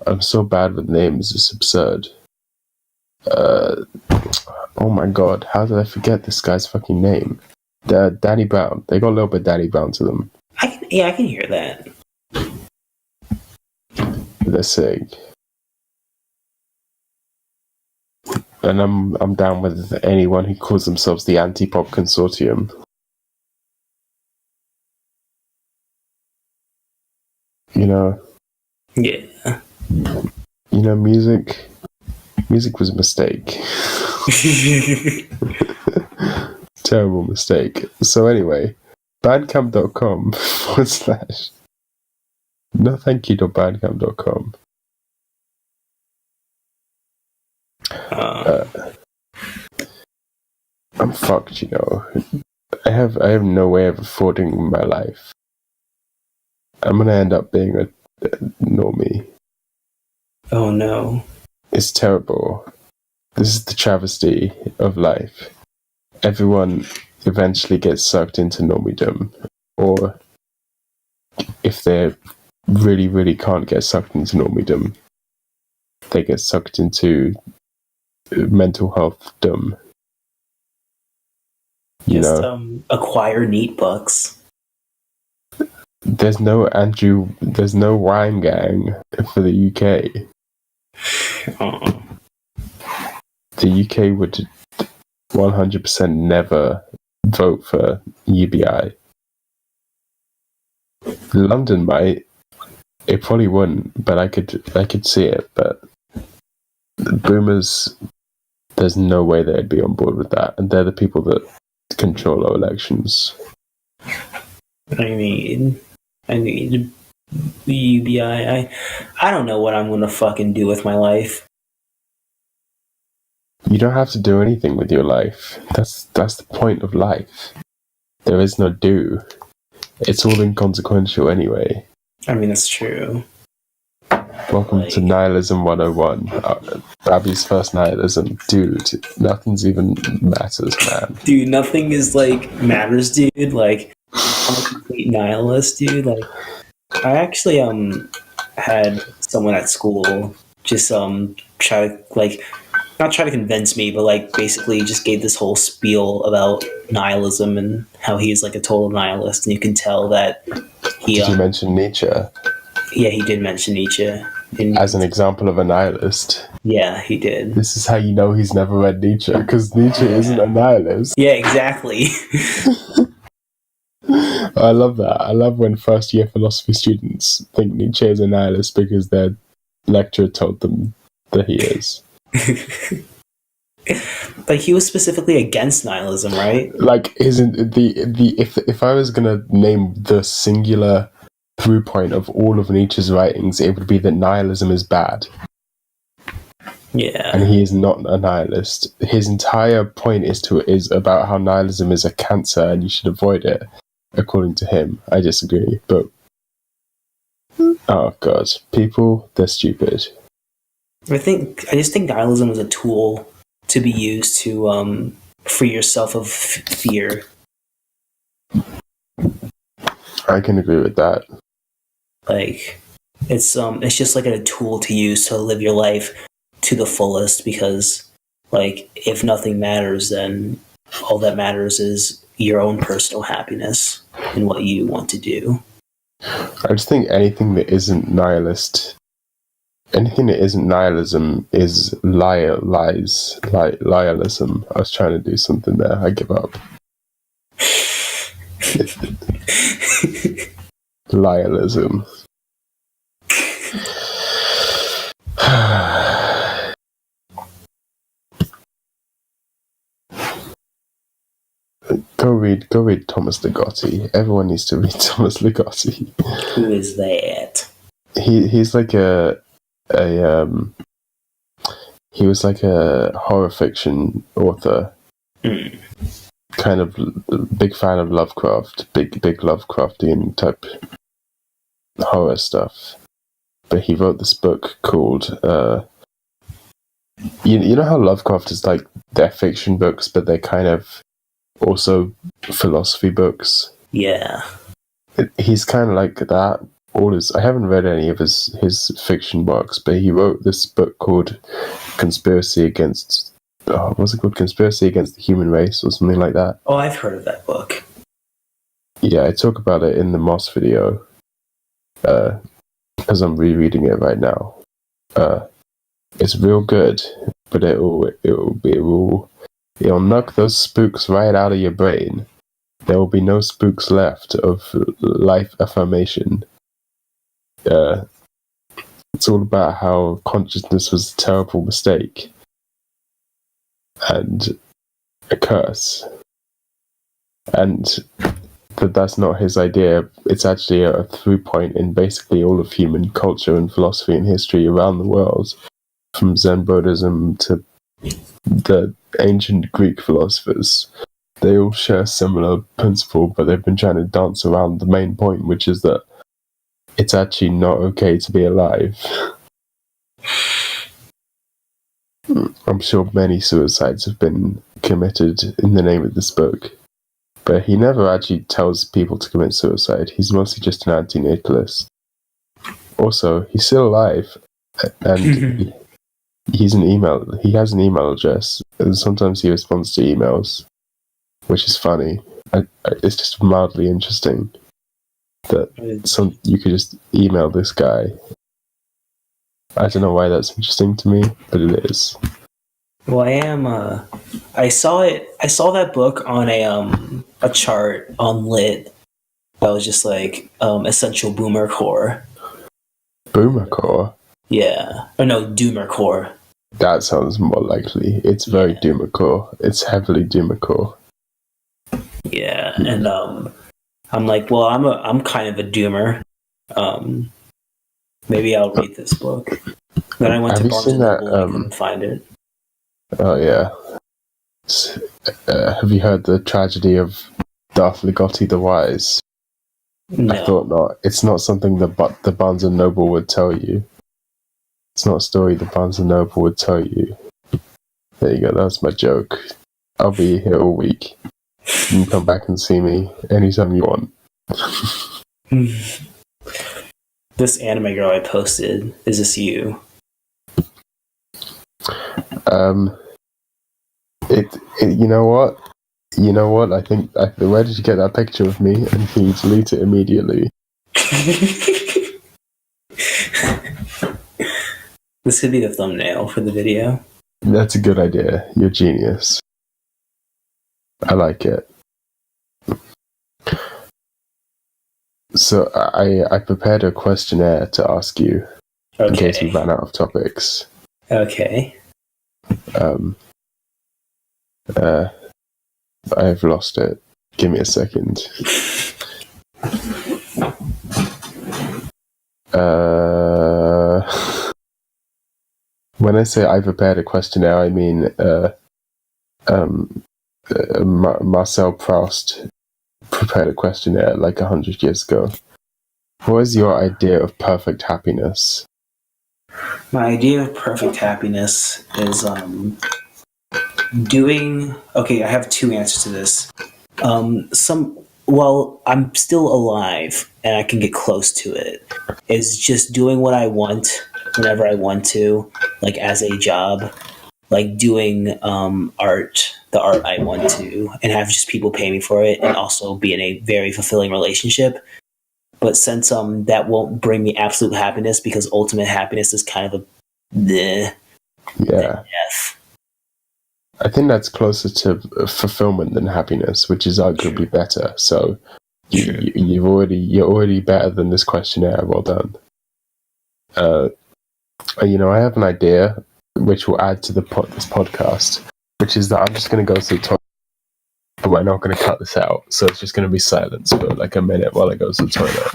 Speaker 2: I'm so bad with names, it's absurd. Oh my god, how did I forget this guy's fucking name? Danny Brown. They got a little bit Danny Brown to them.
Speaker 1: I can hear that.
Speaker 2: They're sick. And I'm down with anyone who calls themselves the Anti-Pop Consortium. You know?
Speaker 1: Yeah.
Speaker 2: You know, music was a mistake. Terrible mistake. So anyway, bandcamp.com / no thank you.bandcamp.com. I'm fucked, you know. I have no way of affording my life. I'm gonna end up being a normie.
Speaker 1: Oh no.
Speaker 2: It's terrible. This is the travesty of life. Everyone eventually gets sucked into normiedom, or if they really, really can't get sucked into normiedom, they get sucked into mental health dumb.
Speaker 1: Just acquire neat bucks.
Speaker 2: There's no Rhyme Gang for the UK.
Speaker 1: Oh.
Speaker 2: The UK would 100% never vote for UBI. London might. It probably wouldn't, but I could see it. But the boomers, there's no way they'd be on board with that, and they're the people that control our elections.
Speaker 1: I need the UBI. I don't know what I'm gonna fucking do with my life.
Speaker 2: You don't have to do anything with your life. That's the point of life. There is no do. It's all inconsequential anyway.
Speaker 1: I mean, that's true.
Speaker 2: Welcome to Nihilism 101. Abby's first nihilism. Dude, nothing's even matters, man.
Speaker 1: Dude, nothing is matters, dude. Like, I'm a complete nihilist, dude. Like, I actually had someone at school just try to not try to convince me, but basically just gave this whole spiel about nihilism and how he's a total nihilist, and you can tell that he.
Speaker 2: Did you mention Nietzsche?
Speaker 1: Yeah, he did mention Nietzsche.
Speaker 2: as an example of a nihilist.
Speaker 1: Yeah, he did.
Speaker 2: This is how you know he's never read Nietzsche, because Nietzsche isn't a nihilist.
Speaker 1: Yeah, exactly.
Speaker 2: I love that. I love when first year philosophy students think Nietzsche is a nihilist because their lecturer told them that he is.
Speaker 1: But he was specifically against nihilism, right?
Speaker 2: Like, isn't if I was gonna name the singular through point of all of Nietzsche's writings, it would be that nihilism is bad.
Speaker 1: Yeah.
Speaker 2: And he is not a nihilist. His entire point is about how nihilism is a cancer and you should avoid it, according to him. I disagree, but oh god, people, they're stupid.
Speaker 1: I just think nihilism is a tool to be used to free yourself of fear.
Speaker 2: I can agree with that.
Speaker 1: Like, it's just like a tool to use to live your life to the fullest, because like if nothing matters, then all that matters is your own personal happiness and what you want to do.
Speaker 2: I just think anything that isn't nihilism is nihilism. I was trying to do something there. I give up. Nihilism. Go read Thomas Ligotti. Everyone needs to read Thomas Ligotti.
Speaker 1: Who is that?
Speaker 2: He's like he was like a horror fiction author. Kind of big fan of Lovecraft, big Lovecraftian type horror stuff. But he wrote this book called you know how Lovecraft is like, they're fiction books, but they're kind of also philosophy books.
Speaker 1: Yeah.
Speaker 2: He's kind of like that. I haven't read any of his fiction works, but he wrote this book called Conspiracy Against the Human Race or something like that.
Speaker 1: Oh, I've heard of that book.
Speaker 2: Yeah, I talk about it in the Moss video, because I'm rereading it right now. It's real good, but it'll knock those spooks right out of your brain. There will be no spooks left of life affirmation. It's all about how consciousness was a terrible mistake and a curse, and that's not his idea. It's actually a through point in basically all of human culture and philosophy and history around the world, from Zen Buddhism to the ancient Greek philosophers. They all share a similar principle, but they've been trying to dance around the main point, which is that it's actually not okay to be alive. I'm sure many suicides have been committed in the name of this book, but he never actually tells people to commit suicide. He's mostly just an anti-natalist. Also, he's still alive, and he has an email address, and sometimes he responds to emails, which is funny. It's just mildly interesting that you could just email this guy. I don't know why that's interesting to me, but it is.
Speaker 1: Well, I saw that book on a chart on Lit that was just like essential boomer core.
Speaker 2: Boomer core?
Speaker 1: Yeah. Or no, doomer core.
Speaker 2: That sounds more likely. It's very doomer core. It's heavily doomer core.
Speaker 1: Yeah, and I'm like, well, I'm kind of a doomer. Maybe I'll read this book. Then I went to Barnes and Noble and I couldn't find it.
Speaker 2: Oh yeah. Have you heard the tragedy of Darth Ligotti the Wise?
Speaker 1: No.
Speaker 2: I thought not. It's not something the Barnes and Noble would tell you. It's not a story the Barnes and Noble would tell you. There you go. That's my joke. I'll be here all week. You can come back and see me anytime you want.
Speaker 1: This anime girl I posted, is this you?
Speaker 2: You know what? I think. Where did you get that picture of me? And can you delete it immediately?
Speaker 1: This could be the thumbnail for the video.
Speaker 2: That's a good idea. You're genius. I like it. So I prepared a questionnaire to ask you in case we ran out of topics.
Speaker 1: Okay.
Speaker 2: I've lost it. Give me a second. When I say I prepared a questionnaire, I mean Marcel Proust prepared a questionnaire like 100 years ago. What is your idea of perfect happiness?
Speaker 1: My idea of perfect happiness is doing... Okay, I have two answers to this. Well, I'm still alive and I can get close to it. Is just doing what I want whenever I want to, like as a job, like doing art, the art I want to, and have just people pay me for it, and also be in a very fulfilling relationship. But since that won't bring me absolute happiness, because ultimate happiness is kind of a death.
Speaker 2: I think that's closer to fulfillment than happiness, which is arguably better. So you're already better than this questionnaire. Well done. I have an idea which will add to this podcast, which is that I'm just going to go to the toilet, but we're not going to cut this out. So it's just going to be silence for like a minute while I go to the toilet.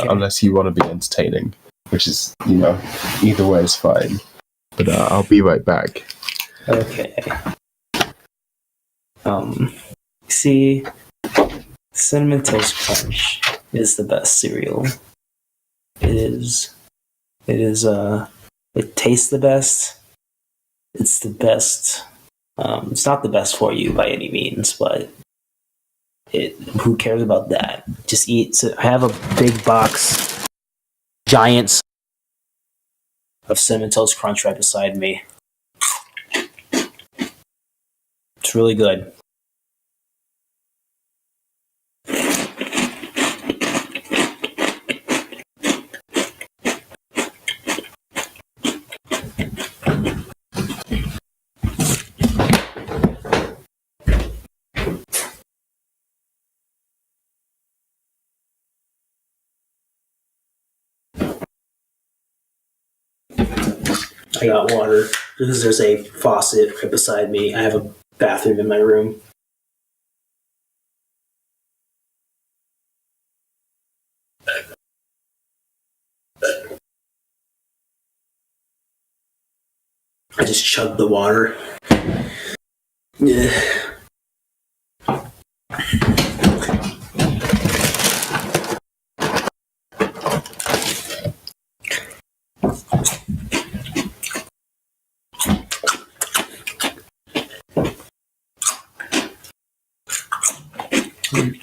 Speaker 2: Unless you want to be entertaining, which is, either way is fine. But I'll be right back.
Speaker 1: Okay. See, Cinnamon Toast Crunch is the best cereal. It is. It tastes the best. It's the best. It's not the best for you by any means, but who cares about that? Just eat. So I have a big box, giants of Cinnamon Toast Crunch right beside me. It's really good. I got water because there's a faucet right beside me. I have a bathroom in my room. I just chugged the water. Yeah.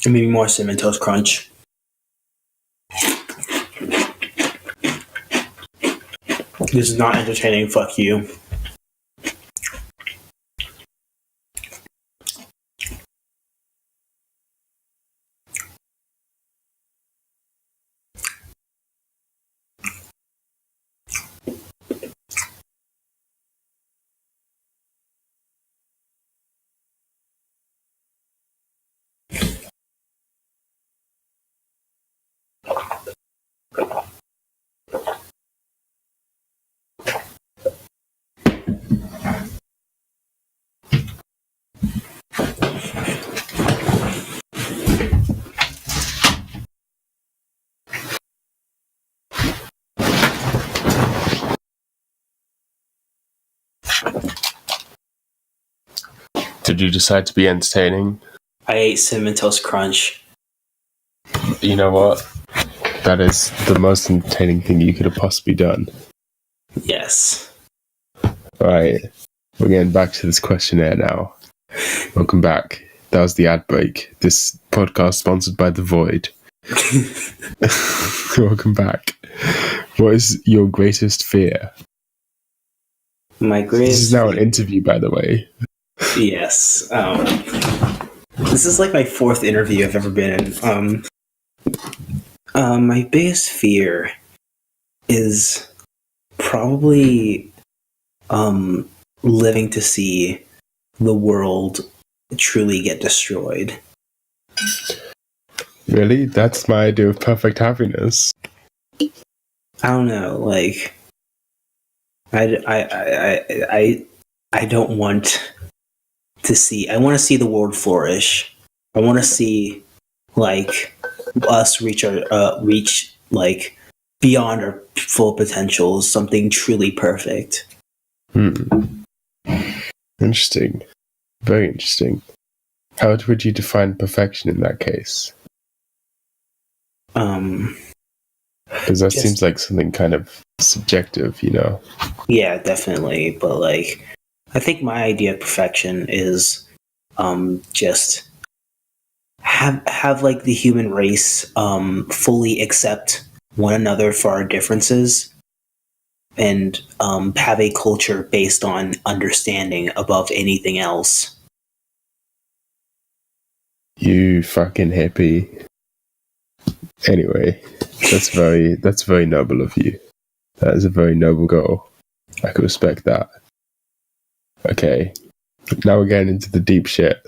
Speaker 1: Maybe more Cinnamon Toast Crunch. This is not entertaining, fuck you.
Speaker 2: Did you decide to be entertaining?
Speaker 1: I ate Cinnamon Toast Crunch.
Speaker 2: You know what? That is the most entertaining thing you could have possibly done.
Speaker 1: Yes.
Speaker 2: Alright, we're getting back to this questionnaire now. Welcome back. That was the ad break. This podcast sponsored by The Void. Welcome back. What is your greatest fear?
Speaker 1: My greatest...
Speaker 2: This is now an interview, by the way.
Speaker 1: Yes. This is like my fourth interview I've ever been in. My biggest fear is Probably living to see the world truly get destroyed.
Speaker 2: Really? That's my idea of perfect happiness.
Speaker 1: I don't know, like I don't want to see. I want to see the world flourish. I want to see like us reach like beyond our full potential, something truly perfect.
Speaker 2: Interesting. Very interesting. How would you define perfection in that case? Because that seems like something kind of subjective, you know?
Speaker 1: Yeah, definitely. But like, I think my idea of perfection is just have like the human race fully accept one another for our differences, and have a culture based on understanding above anything else.
Speaker 2: You fucking hippie. Anyway, that's very noble of you. That is a very noble goal. I could respect that. Okay, now we're getting into the deep shit.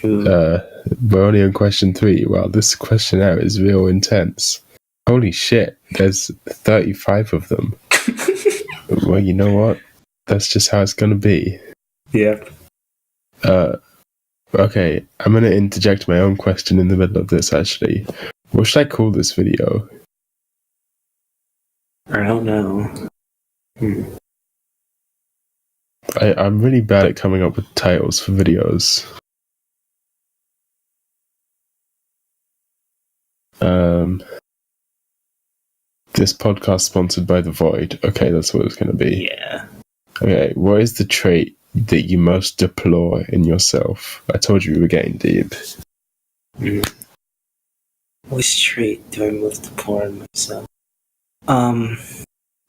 Speaker 2: We're only on question 3. Wow, this questionnaire is real intense. Holy shit, there's 35 of them. Well, you know what? That's just how it's gonna be.
Speaker 1: Yeah.
Speaker 2: Okay, I'm gonna interject my own question in the middle of this, actually. What should I call this video?
Speaker 1: I don't know.
Speaker 2: I'm really bad at coming up with titles for videos. This podcast sponsored by The Void. Okay, that's what it's going to be.
Speaker 1: Yeah.
Speaker 2: Okay, what is the trait that you most deplore in yourself? I told you we were getting deep.
Speaker 1: Which trait do I most deplore in myself?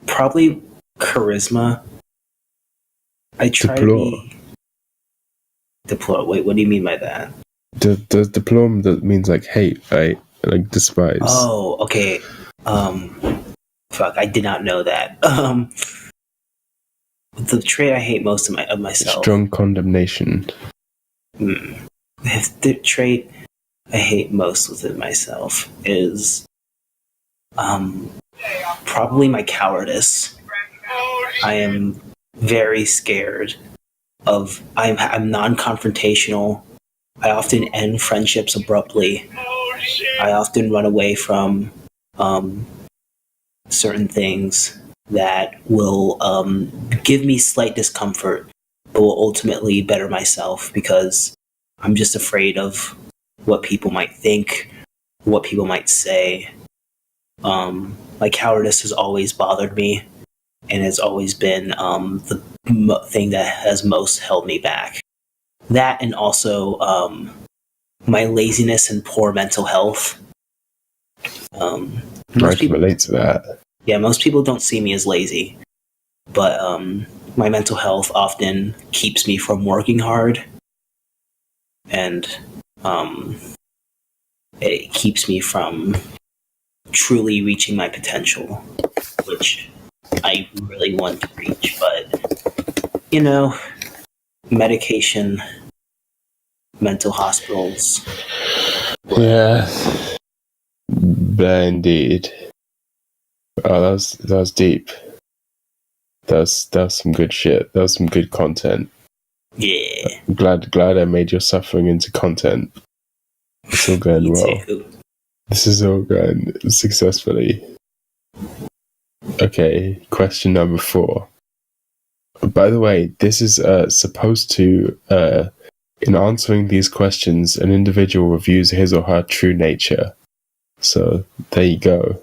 Speaker 1: Probably charisma. I try to be... Deplore? Wait, what do you mean by that?
Speaker 2: Does deplore that means like hate, right? Like despise.
Speaker 1: Oh, okay. Fuck, I did not know that. The trait I hate most of myself.
Speaker 2: Strong condemnation.
Speaker 1: The trait I hate most within myself is probably my cowardice. I am very scared of. I'm non-confrontational. I often end friendships abruptly. I often run away from certain things that will give me slight discomfort, but will ultimately better myself, because I'm just afraid of what people might think, what people might say. My cowardice has always bothered me, and has always been the thing that has most held me back. That, and also my laziness and poor mental health.
Speaker 2: I can relate to that.
Speaker 1: Yeah, most people don't see me as lazy, but my mental health often keeps me from working hard, and it keeps me from truly reaching my potential, which I really want to reach. But, you know, medication, mental hospitals.
Speaker 2: Yeah, indeed. Oh, that was deep. That was some good shit. That was some good content.
Speaker 1: Yeah.
Speaker 2: I'm glad I made your suffering into content. It's all going well.
Speaker 1: Too.
Speaker 2: This is all going successfully. Okay, question number 4. By the way, this is supposed to, in answering these questions, an individual reviews his or her true nature. So, there you go.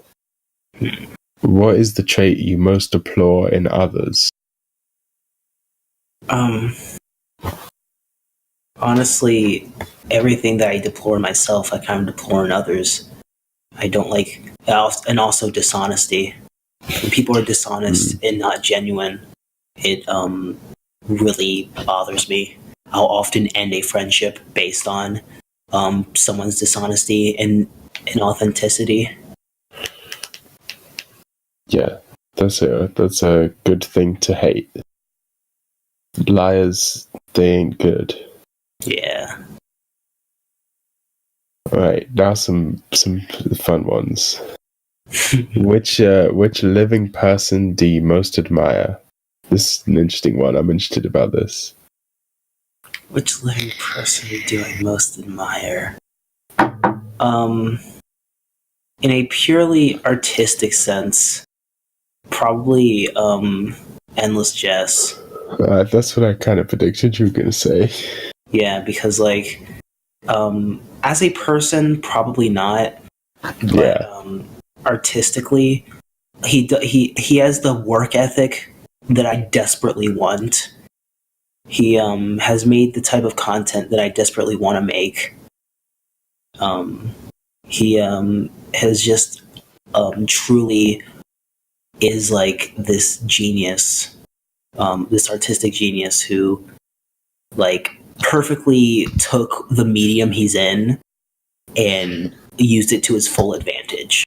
Speaker 2: What is the trait you most deplore in others?
Speaker 1: Honestly, everything that I deplore in myself, I kind of deplore in others. I don't like, and also dishonesty. When people are dishonest and not genuine, it really bothers me. I'll often end a friendship based on someone's dishonesty and inauthenticity.
Speaker 2: Yeah, That's a good thing to hate. Liars, they ain't good.
Speaker 1: Yeah.
Speaker 2: Alright, now some fun ones. Which living person do you most admire? This is an interesting one. I'm interested about this.
Speaker 1: Which living person do I most admire? In a purely artistic sense, probably Endless Jess.
Speaker 2: That's what I kind of predicted you were going to say.
Speaker 1: Yeah, because like as a person, probably not. But
Speaker 2: Yeah.
Speaker 1: Artistically, he has the work ethic that I desperately want. He has made the type of content that I desperately want to make. He has just truly is like this genius, this artistic genius who like perfectly took the medium he's in and used it to his full advantage.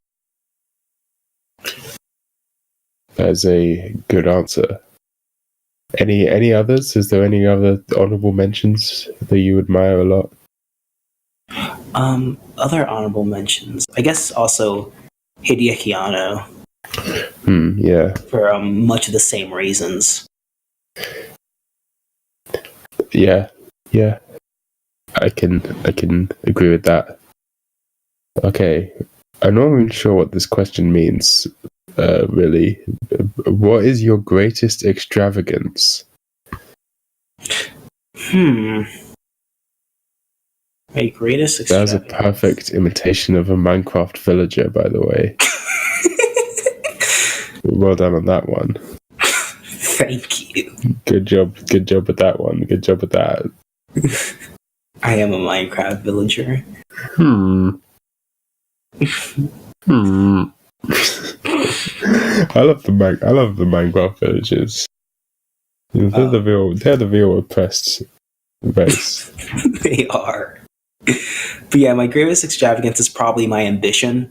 Speaker 2: That's a good answer. Any others? Is there any other honorable mentions that you admire a lot?
Speaker 1: Other honorable mentions, I guess, also Hideaki Anno.
Speaker 2: Yeah.
Speaker 1: For much of the same reasons.
Speaker 2: Yeah. I can agree with that. Okay, I'm not even sure what this question means. Really, what is your greatest extravagance?
Speaker 1: My greatest extravagance.
Speaker 2: That was a perfect imitation of a Minecraft villager, by the way. Well done on that one.
Speaker 1: Thank you.
Speaker 2: Good job with that one. Good job with that.
Speaker 1: I am a Minecraft villager.
Speaker 2: I love the Minecraft villagers. They're the real oppressed race.
Speaker 1: They are. But yeah, my greatest extravagance is probably my ambition.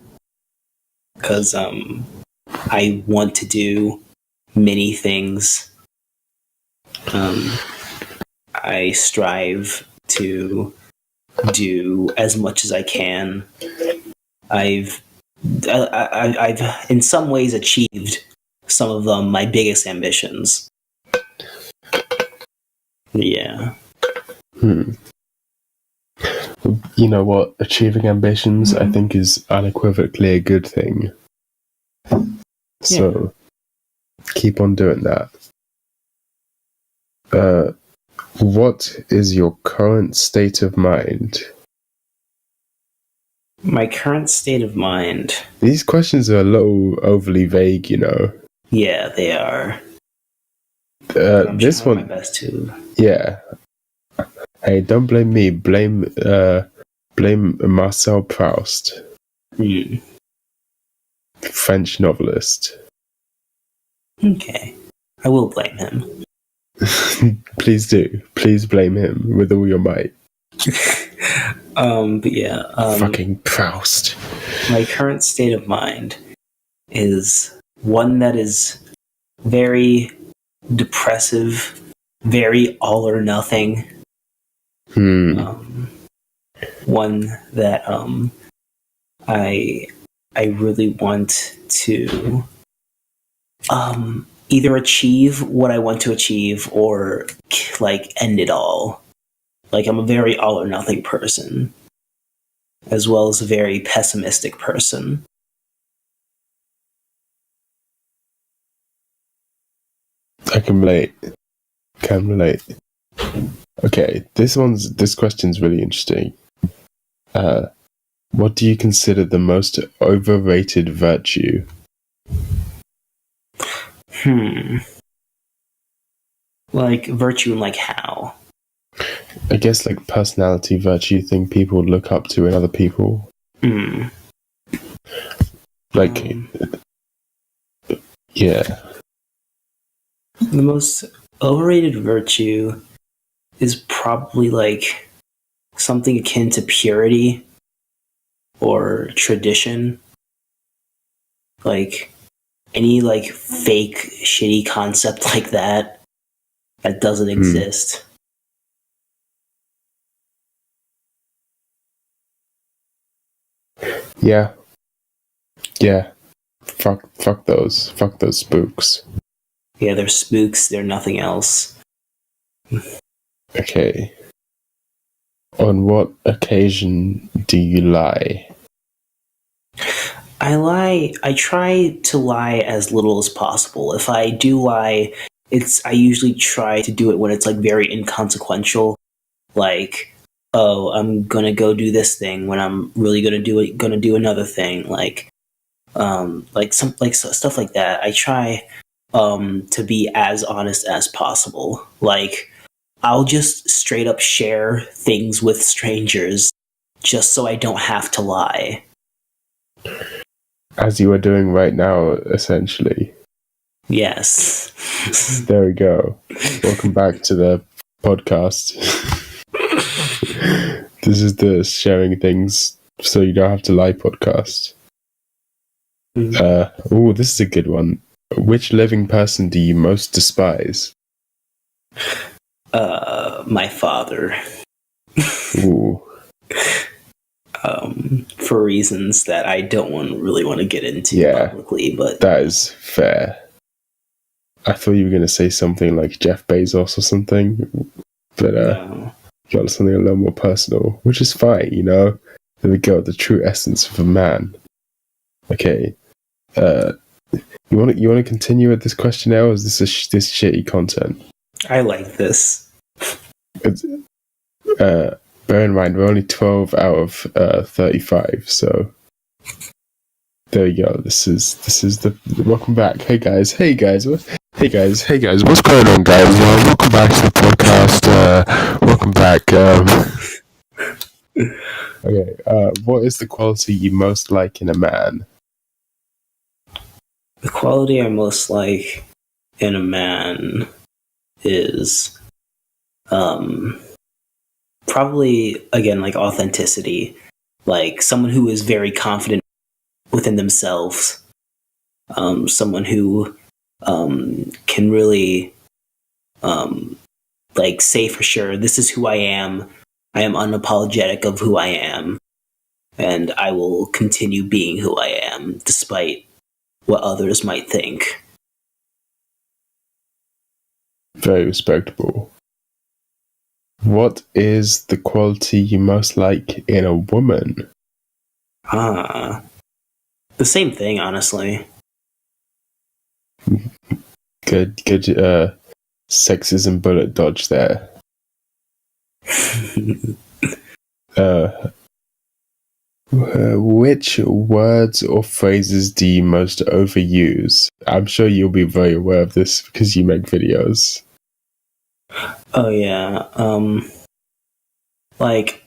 Speaker 1: Because I want to do many things. I strive to do as much as I can. I've in some ways achieved some of them, my biggest ambitions. Yeah.
Speaker 2: You know what? Achieving ambitions, I think, is unequivocally a good thing. So, keep on doing that. What is your current state of mind?
Speaker 1: My current state of mind.
Speaker 2: These questions are a little overly vague, you know.
Speaker 1: Yeah, they are.
Speaker 2: This one,
Speaker 1: my best to.
Speaker 2: Yeah. Hey, don't blame me. Blame Marcel Proust, French novelist.
Speaker 1: Okay, I will blame him.
Speaker 2: Please do. Please blame him with all your might.
Speaker 1: But yeah.
Speaker 2: Fucking Proust.
Speaker 1: My current state of mind is one that is very depressive, very all or nothing. One that I really want to either achieve what I want to achieve or like end it all. Like I'm a very all or nothing person, as well as a very pessimistic person.
Speaker 2: I can relate. Okay, this question's really interesting. What do you consider the most overrated virtue?
Speaker 1: Like virtue and like how?
Speaker 2: I guess like personality virtue thing people would look up to in other people. Like, yeah.
Speaker 1: The most overrated virtue is probably like something akin to purity or tradition. Like any like fake shitty concept like that doesn't exist.
Speaker 2: Yeah. Fuck those spooks.
Speaker 1: Yeah, they're spooks. They're nothing else.
Speaker 2: Okay. On what occasion do you lie?
Speaker 1: I try to lie as little as possible. If I do lie, I usually try to do it when it's like very inconsequential. Like, oh, I'm gonna go do this thing when I'm really gonna do another thing. Like stuff like that. I try to be as honest as possible. Like, I'll just straight up share things with strangers just so I don't have to lie.
Speaker 2: As you are doing right now, essentially.
Speaker 1: Yes.
Speaker 2: There we go. Welcome back to the podcast. This is the sharing things so you don't have to lie podcast. This is a good one. Which living person do you most despise?
Speaker 1: My father.
Speaker 2: Ooh.
Speaker 1: For reasons that I don't really want to get into publicly, but
Speaker 2: that is fair. I thought you were going to say something like Jeff Bezos or something, but
Speaker 1: no.
Speaker 2: You got something a little more personal, which is fine, you know. There we go, the true essence of a man. Okay, you want to continue with this questionnaire, or is this this shitty content?
Speaker 1: I like this.
Speaker 2: Bear in mind, we're only 12 out of 35, so there you go. This is the welcome back. Hey guys, what's going on, guys? Welcome back to the podcast. Welcome back. Okay, what is the quality you most like in a man?
Speaker 1: The quality I most like in a man is probably, again, like authenticity. Like someone who is very confident within themselves. Someone who can really like say for sure, this is who I am. I am unapologetic of who I am. And I will continue being who I am, despite what others might think.
Speaker 2: Very respectable. What is the quality you most like in a woman?
Speaker 1: The same thing, honestly.
Speaker 2: Good sexism bullet dodge there. Which words or phrases do you most overuse? I'm sure you'll be very aware of this because you make videos.
Speaker 1: Oh yeah. Like,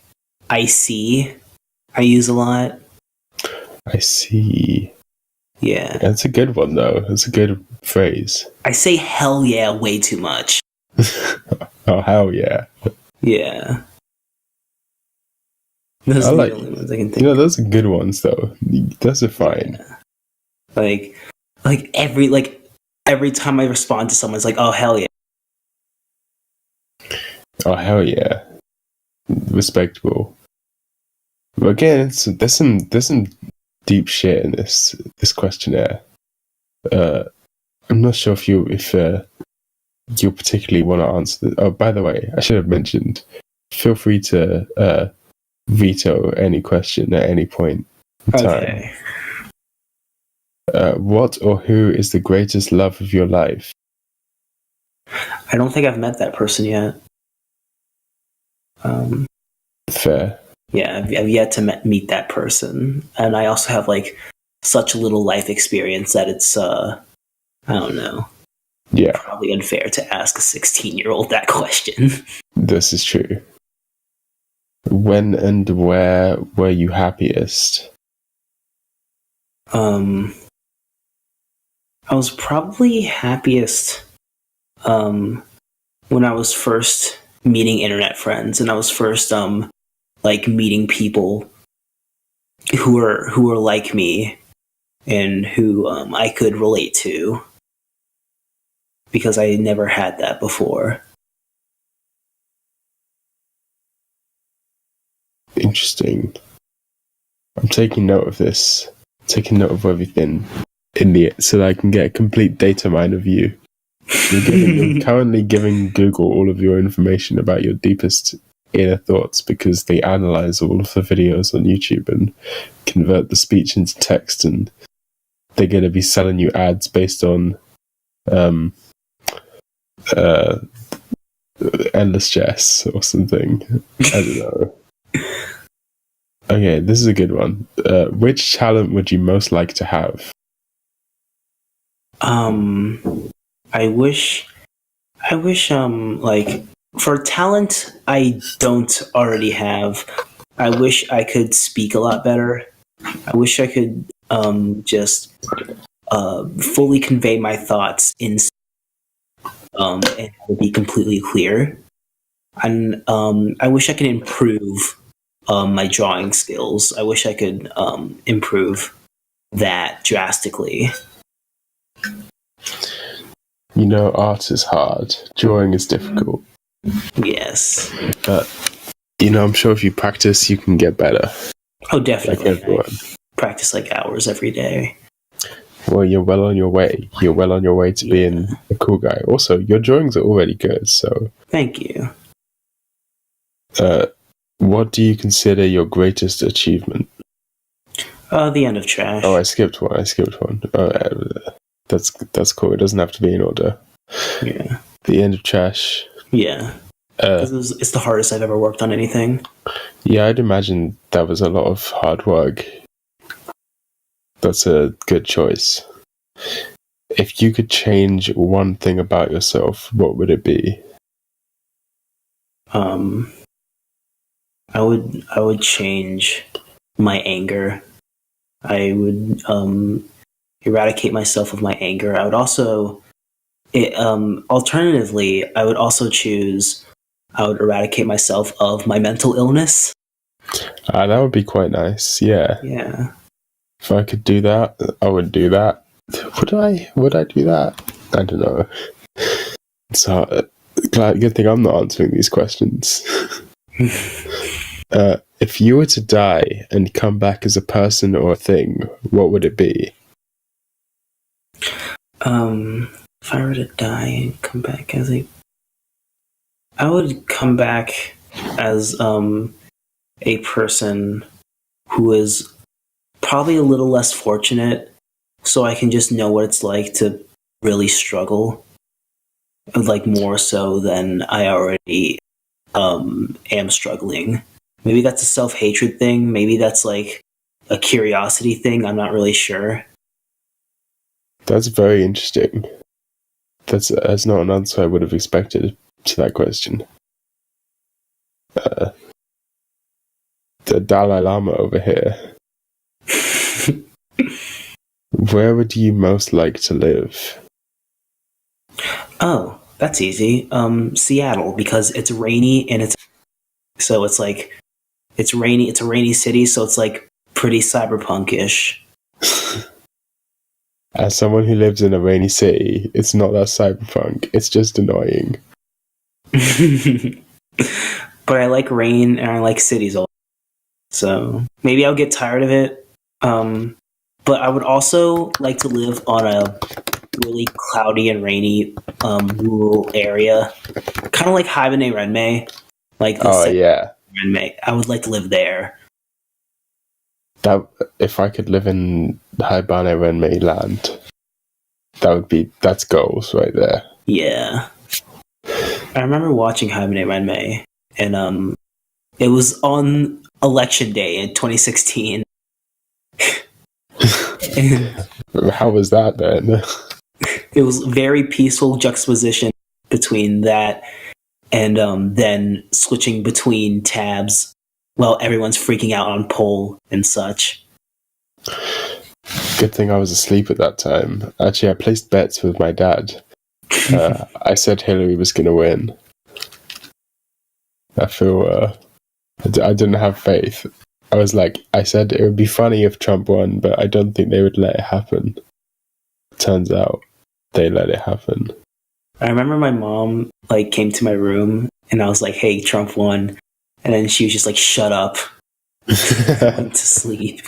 Speaker 1: I see. I use a lot.
Speaker 2: I see.
Speaker 1: Yeah.
Speaker 2: That's a good one, though. That's a good phrase.
Speaker 1: I say hell yeah way too much.
Speaker 2: Oh, hell yeah.
Speaker 1: Yeah. Those are the only ones I can think of.
Speaker 2: Those are good ones, though. Those are fine.
Speaker 1: Yeah. Like every time I respond to someone, it's like, oh, hell yeah.
Speaker 2: Oh, hell yeah. Respectable. But again, there's some deep shit in this questionnaire. I'm not sure if you particularly want to answer this. Oh, by the way, I should have mentioned, feel free to veto any question at any point in time. What or who is the greatest love of your life?
Speaker 1: I don't think I've met that person yet.
Speaker 2: Fair.
Speaker 1: Yeah, I've yet to meet that person, and I also have like such little life experience that it's I don't know.
Speaker 2: Yeah,
Speaker 1: probably unfair to ask a 16-year-old that question.
Speaker 2: This is true. When and where were you happiest?
Speaker 1: I was probably happiest when I was first meeting internet friends, and I was first like meeting people who were like me, and who I could relate to, because I never had that before.
Speaker 2: Interesting. I'm taking note of this. Taking note of everything so that I can get a complete data mine of you. You're currently giving Google all of your information about your deepest inner thoughts, because they analyze all of the videos on YouTube and convert the speech into text, and they're going to be selling you ads based on endless chess or something. I don't know. Okay, this is a good one. Which talent would you most like to have?
Speaker 1: I wish, like, for talent I don't already have, I wish I could speak a lot better. I wish I could just fully convey my thoughts and be completely clear. And I wish I could improve my drawing skills. I wish I could improve that drastically.
Speaker 2: You know, art is hard. Drawing is difficult.
Speaker 1: Yes.
Speaker 2: But, you know, I'm sure if you practice, you can get better.
Speaker 1: Oh, definitely.
Speaker 2: Like everyone.
Speaker 1: I practice like hours every day.
Speaker 2: Well, you're well on your way. You're well on your way to being a cool guy. Also, your drawings are already good, so...
Speaker 1: Thank you.
Speaker 2: What do you consider your greatest achievement?
Speaker 1: The end of Trash.
Speaker 2: Oh, I skipped one. Oh, that's cool. It doesn't have to be in order.
Speaker 1: Yeah.
Speaker 2: The end of Trash.
Speaker 1: Yeah. It's the hardest I've ever worked on anything.
Speaker 2: Yeah, I'd imagine that was a lot of hard work. That's a good choice. If you could change one thing about yourself, what would it be?
Speaker 1: I would change my anger. I would eradicate myself of my anger. I would also, alternatively, I would also I would eradicate myself of my mental illness.
Speaker 2: That would be quite nice. Yeah.
Speaker 1: Yeah.
Speaker 2: If I could do that, I would do that. Would I do that? I don't know. So, good thing I'm not answering these questions. If you were to die and come back as a person or a thing, what would it be?
Speaker 1: If I were to die and come back as I would come back as a person who is probably a little less fortunate, so I can just know what it's like to really struggle, like more so than I already am struggling. Maybe that's a self-hatred thing. Maybe that's like a curiosity thing. I'm not really sure.
Speaker 2: That's very interesting. That's not an answer I would have expected to that question. The Dalai Lama over here. Where would you most like to live?
Speaker 1: Oh, that's easy. Seattle, because it's rainy and it's like it's rainy. It's a rainy city, so it's like pretty cyberpunk-ish.
Speaker 2: As someone who lives in a rainy city, it's not that cyberpunk. It's just annoying.
Speaker 1: But I like rain and I like cities a lot. So maybe I'll get tired of it. But I would also like to live on a really cloudy and rainy rural area. Kind of like Haibane Renmei. Like Renmei. I would like to live there.
Speaker 2: If I could live in Haibane Renmei land, that's goals right there.
Speaker 1: Yeah. I remember watching Haibane Renmei, and it was on election day in 2016.
Speaker 2: How was that then?
Speaker 1: It was very peaceful juxtaposition between that and then switching between tabs while everyone's freaking out on poll and such.
Speaker 2: Good thing I was asleep at that time. Actually, I placed bets with my dad. I said Hillary was going to win. I feel I didn't have faith. I said it would be funny if Trump won, but I don't think they would let it happen. Turns out they let it happen.
Speaker 1: I remember my mom like came to my room and I was like, "Hey, Trump won," and then she was just like, "Shut up," went to sleep.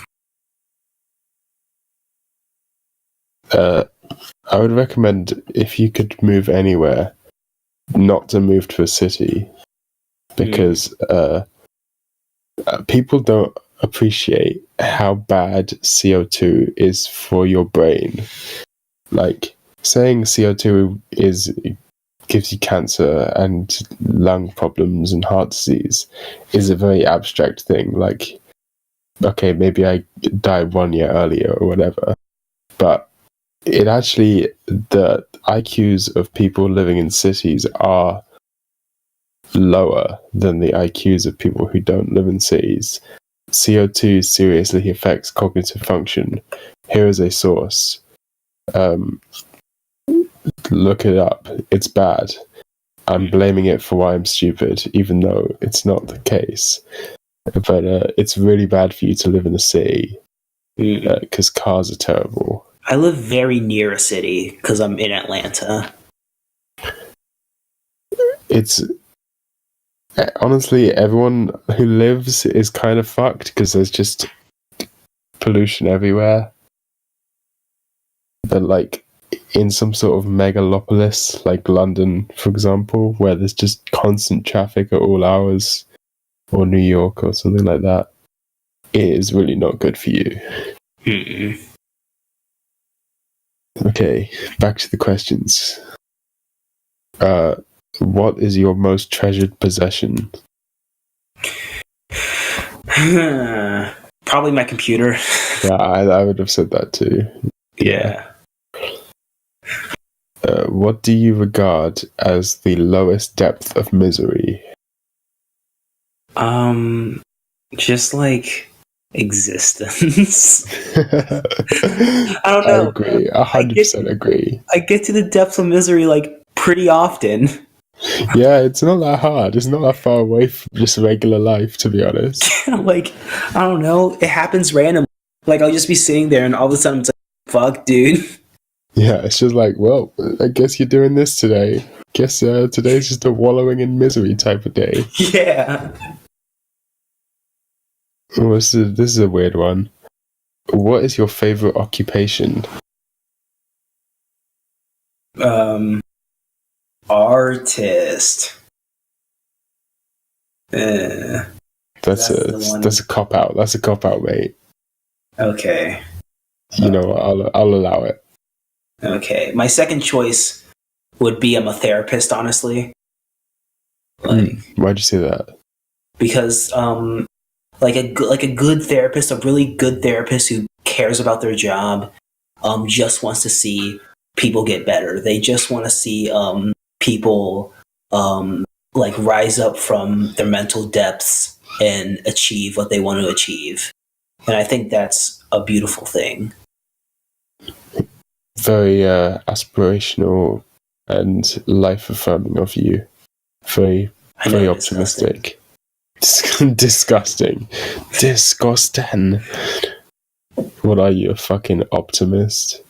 Speaker 2: I would recommend, if you could move anywhere, not to move to a city, because people don't appreciate how bad CO2 is for your brain. Like, saying CO2 gives you cancer and lung problems and heart disease is a very abstract thing. Like, okay, maybe I died 1 year earlier or whatever, but it actually, the IQs of people living in cities are lower than the IQs of people who don't live in cities. CO2 seriously affects cognitive function. Here is a source. Look it up. It's bad. I'm blaming it for why I'm stupid, even though it's not the case. But it's really bad for you to live in a city because cars are terrible.
Speaker 1: I live very near a city because I'm in Atlanta.
Speaker 2: It's honestly, everyone who lives is kind of fucked because there's just pollution everywhere. But like in some sort of megalopolis like London, for example, where there's just constant traffic at all hours, or New York or something like that, it is really not good for you. Okay, back to the questions. What is your most treasured possession?
Speaker 1: Probably my computer.
Speaker 2: Yeah, I would have said that too.
Speaker 1: Yeah.
Speaker 2: What do you regard as the lowest depth of misery?
Speaker 1: Just like existence. I don't know.
Speaker 2: I agree. 100% agree.
Speaker 1: I get to the depths of misery like pretty often.
Speaker 2: Yeah, it's not that hard. It's not that far away from just regular life, to be honest.
Speaker 1: Like, I don't know. It happens randomly. Like, I'll just be sitting there and all of a sudden it's like, fuck, dude.
Speaker 2: Yeah, it's just like, well, I guess you're doing this today. Guess today's just a wallowing in misery type of day.
Speaker 1: Yeah.
Speaker 2: Oh, this is a weird one. What is your favorite occupation?
Speaker 1: Artist.
Speaker 2: That's a cop out. That's a cop out, mate.
Speaker 1: Okay.
Speaker 2: You know what? I'll allow it.
Speaker 1: Okay. My second choice would be I'm a therapist, honestly. Like,
Speaker 2: why'd you say that?
Speaker 1: Because like a good therapist, a really good therapist who cares about their job, just wants to see people get better. They just want to see people like rise up from their mental depths and achieve what they want to achieve. And I think that's a beautiful thing.
Speaker 2: Very aspirational and life affirming of you. Very optimistic. Disgusting. What are you, a fucking optimist?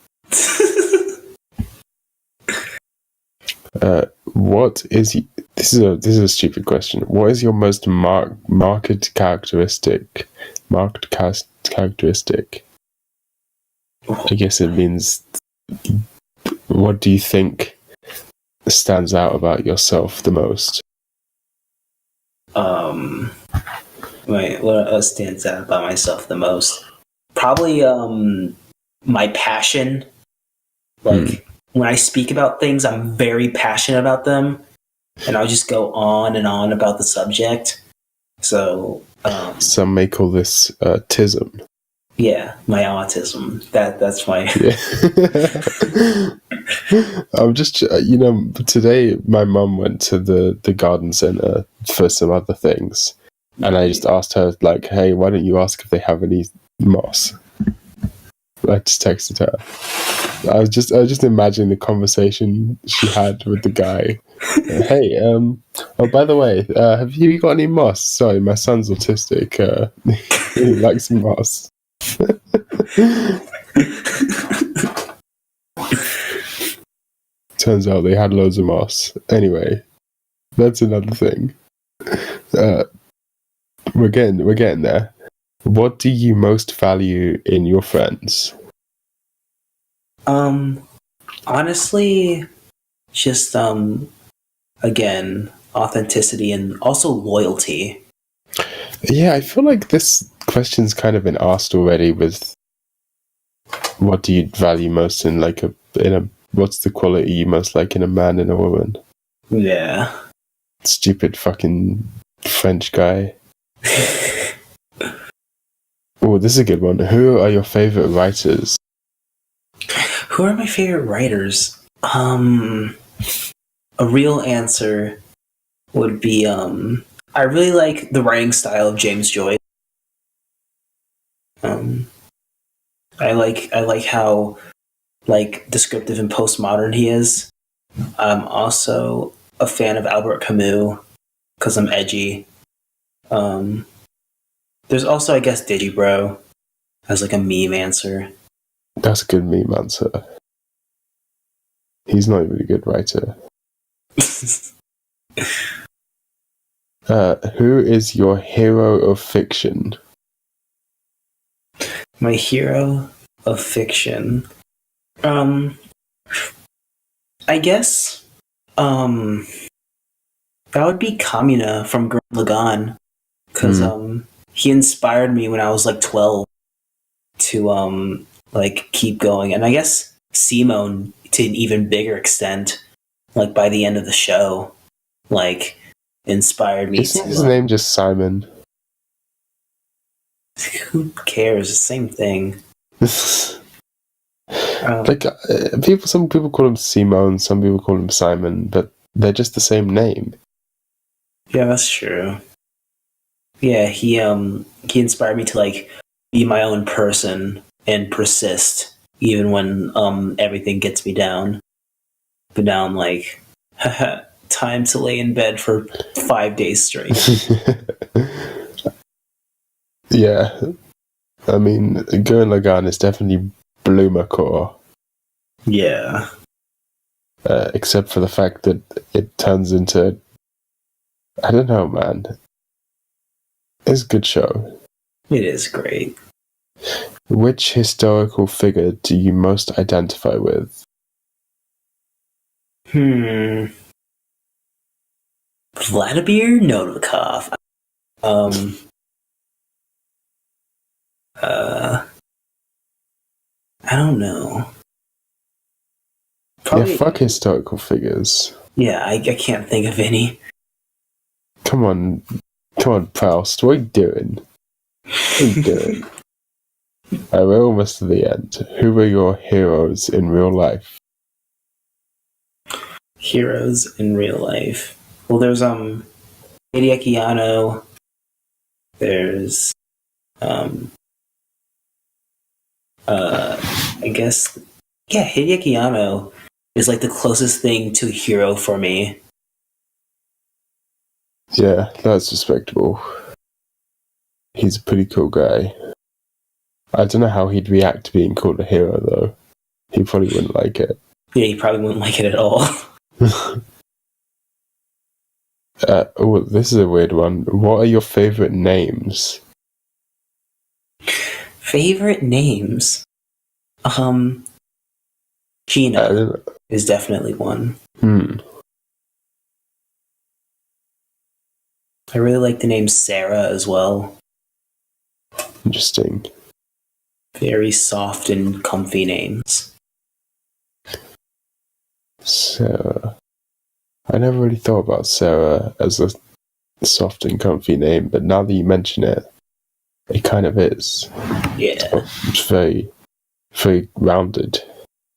Speaker 2: What is this is a stupid question. What is your most marked characteristic? I guess it means, what do you think stands out about yourself the most?
Speaker 1: Wait, what else stands out about myself the most? Probably my passion. Like, when I speak about things, I'm very passionate about them, and I'll just go on and on about the subject. So
Speaker 2: some may call this tism.
Speaker 1: Yeah, my autism. That's my.
Speaker 2: Yeah. I'm just, today my mum went to the garden centre for some other things, and I just asked her, like, hey, why don't you ask if they have any moss? I just texted her. I was just imagining the conversation she had with the guy. Hey, oh, by the way, have you got any moss? Sorry, my son's autistic. He likes moss. Turns out they had loads of moss. Anyway, that's another thing. We're getting there. What do you most value in your friends?
Speaker 1: Honestly, just again, authenticity and also loyalty.
Speaker 2: Yeah, I feel like this question's kind of been asked already with what do you value most in what's the quality you most like in a man and a woman?
Speaker 1: Yeah.
Speaker 2: Stupid fucking French guy. Oh, this is a good one. Who are your favorite writers?
Speaker 1: Who are my favorite writers? A real answer would be I really like the writing style of James Joyce. I like how descriptive and postmodern he is. I'm also a fan of Albert Camus because I'm edgy. There's also, I guess, Digibro as a meme answer.
Speaker 2: That's a good meme answer. He's not even a good writer. Who is your hero of fiction?
Speaker 1: My hero of fiction. I guess that would be Kamina from Gurren Lagann, because he inspired me when I was 12 to keep going, and I guess Simone to an even bigger extent, by the end of the show, inspired me.
Speaker 2: Isn't his name just Simon?
Speaker 1: Who cares? The same thing.
Speaker 2: Some people call him Simone, some people call him Simon, but they're just the same name.
Speaker 1: Yeah, that's true. Yeah, he inspired me to be my own person and persist even when everything gets me down. But now I'm haha, time to lay in bed for 5 days straight.
Speaker 2: Yeah. I mean, Gurren Lagann is definitely bloomer core.
Speaker 1: Yeah.
Speaker 2: Except for the fact that it turns into... I don't know, man. It's a good show.
Speaker 1: It is great.
Speaker 2: Which historical figure do you most identify with?
Speaker 1: Vladimir Nabokov. I don't know.
Speaker 2: Probably, yeah, fuck historical figures.
Speaker 1: Yeah, I can't think of any.
Speaker 2: Come on, Proust, what are you doing? What are you doing? We're almost to the end. Who are your heroes in real life?
Speaker 1: Heroes in real life. Well, there's Hideaki Anno. There's I guess, yeah, Hideaki Anno is the closest thing to a hero for me.
Speaker 2: Yeah, that's respectable. He's a pretty cool guy. I don't know how he'd react to being called a hero, though. He probably wouldn't like it.
Speaker 1: Yeah, he probably wouldn't like it at all.
Speaker 2: Oh, this is a weird one. What are your favorite names?
Speaker 1: Favorite names? Gina is definitely one. I really like the name Sarah as well.
Speaker 2: Interesting.
Speaker 1: Very soft and comfy names.
Speaker 2: Sarah. I never really thought about Sarah as a soft and comfy name, but now that you mention it, it kind of is.
Speaker 1: Yeah.
Speaker 2: It's very, very rounded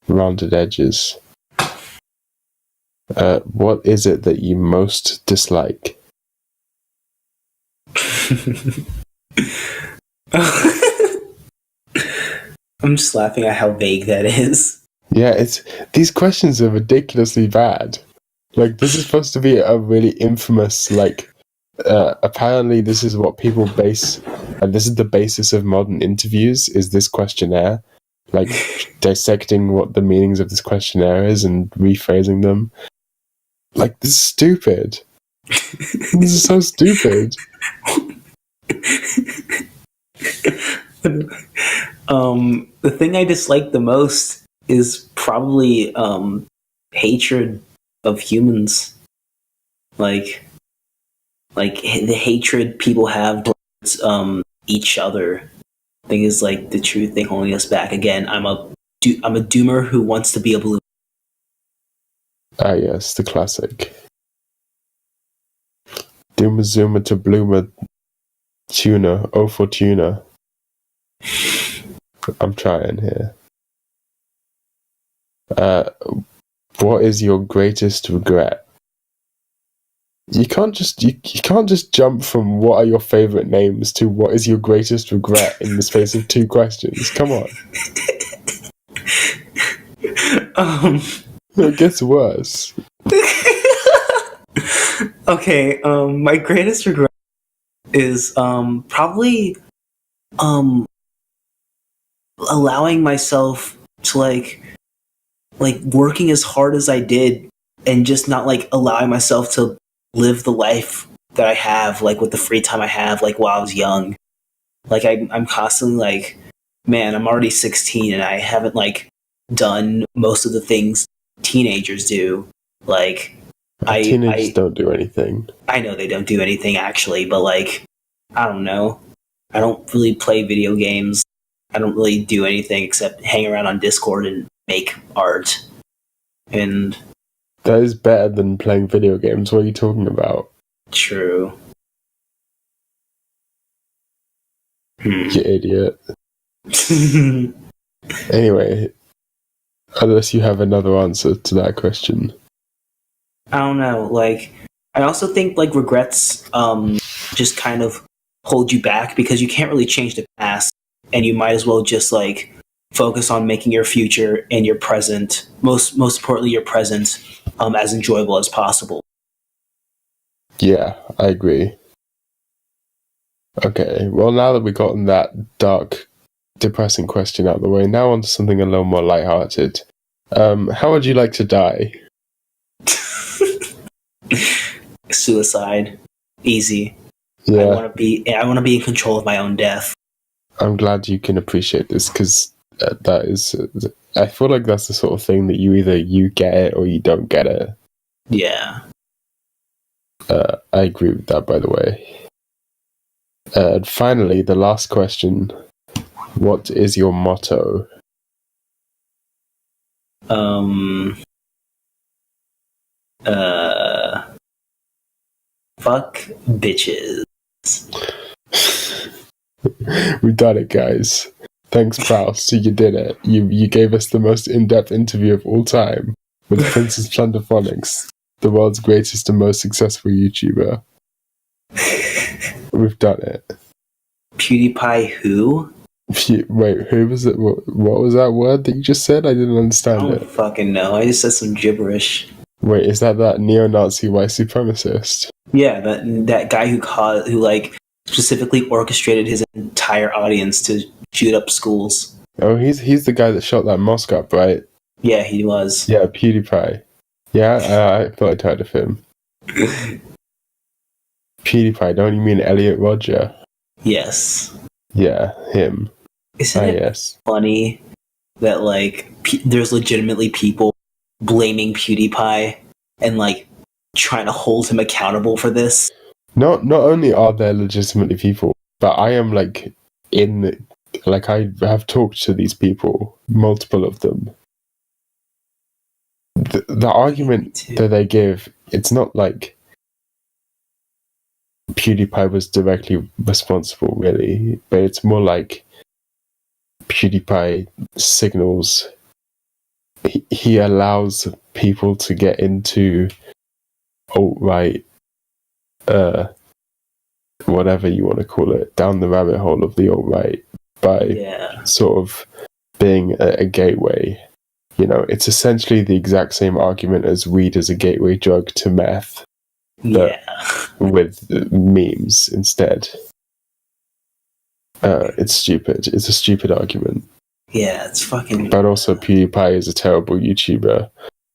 Speaker 2: edges. What is it that you most dislike?
Speaker 1: I'm just laughing at how vague that is.
Speaker 2: Yeah, these questions are ridiculously bad. This is supposed to be a really infamous, apparently this is what people base and this is the basis of modern interviews, is this questionnaire, like dissecting what the meanings of this questionnaire is and rephrasing them. Like, this is stupid. This is so stupid.
Speaker 1: The thing I dislike the most is probably hatred of humans. Like the hatred people have towards each other. I think is like the true thing holding us back. Again, I'm a doomer who wants to be a bloomer.
Speaker 2: Ah, yes, the classic. Doomer zoomer to bloomer tuna. Oh, for tuna. I'm trying here. What is your greatest regret? You can't just jump from what are your favorite names to what is your greatest regret in the space of 2 questions. Come on. It gets worse.
Speaker 1: Okay, my greatest regret is probably allowing myself to like working as hard as I did and just not like allowing myself to live the life that I have, like with the free time I have, like while I was young. Like I'm constantly like, man, I'm already 16 and I haven't like done most of the things teenagers do. Like
Speaker 2: Teenagers don't do anything.
Speaker 1: I know they don't do anything actually, but like, I don't know. I don't really play video games. I don't really do anything except hang around on Discord and make art. And
Speaker 2: that is better than playing video games. What are you talking about?
Speaker 1: True.
Speaker 2: You idiot. Anyway, unless you have another answer to that question.
Speaker 1: I don't know. Like, I also think like regrets just kind of hold you back because you can't really change the past, and you might as well just like focus on making your future and your present, most importantly your present, as enjoyable as possible.
Speaker 2: Yeah, I agree. Okay, well, now that we've gotten that dark, depressing question out of the way, now on to something a little more lighthearted. How would you like to die?
Speaker 1: Suicide. Easy.
Speaker 2: Yeah.
Speaker 1: I want to be in control of my own death.
Speaker 2: I'm glad you can appreciate this, because that is... I feel like that's the sort of thing that you get it or you don't get it.
Speaker 1: Yeah.
Speaker 2: I agree with that, by the way. And finally, the last question. What is your motto?
Speaker 1: Fuck bitches.
Speaker 2: We done it, guys. Thanks, Proust. You did it. You gave us the most in-depth interview of all time with Princess Plunderphonics, the world's greatest and most successful YouTuber. We've done it.
Speaker 1: PewDiePie who?
Speaker 2: Wait, who was it? What was that word that you just said? I didn't understand it.
Speaker 1: I don't fucking know. I just said some gibberish.
Speaker 2: Wait, is that neo-Nazi white supremacist?
Speaker 1: Yeah, that guy who like specifically orchestrated his entire audience to shoot up schools.
Speaker 2: Oh, he's the guy that shot that mosque up, right?
Speaker 1: Yeah, he was.
Speaker 2: Yeah, PewDiePie. Yeah, I thought I'd heard of him. PewDiePie, don't you mean Elliot Rodger?
Speaker 1: Yes.
Speaker 2: Yeah, him.
Speaker 1: Isn't it funny that like there's legitimately people blaming PewDiePie and like trying to hold him accountable for this?
Speaker 2: Not only are there legitimately people, but I am like I have talked to these people, multiple of them. The argument that they give, it's not like PewDiePie was directly responsible, really, but it's more like PewDiePie signals. He allows people to get into alt-right, whatever you want to call it, down the rabbit hole of the alt-right by sort of being a gateway. You know, it's essentially the exact same argument as weed as a gateway drug to meth. But with memes instead. It's stupid. It's a stupid argument.
Speaker 1: Yeah, it's fucking.
Speaker 2: But also, PewDiePie is a terrible YouTuber,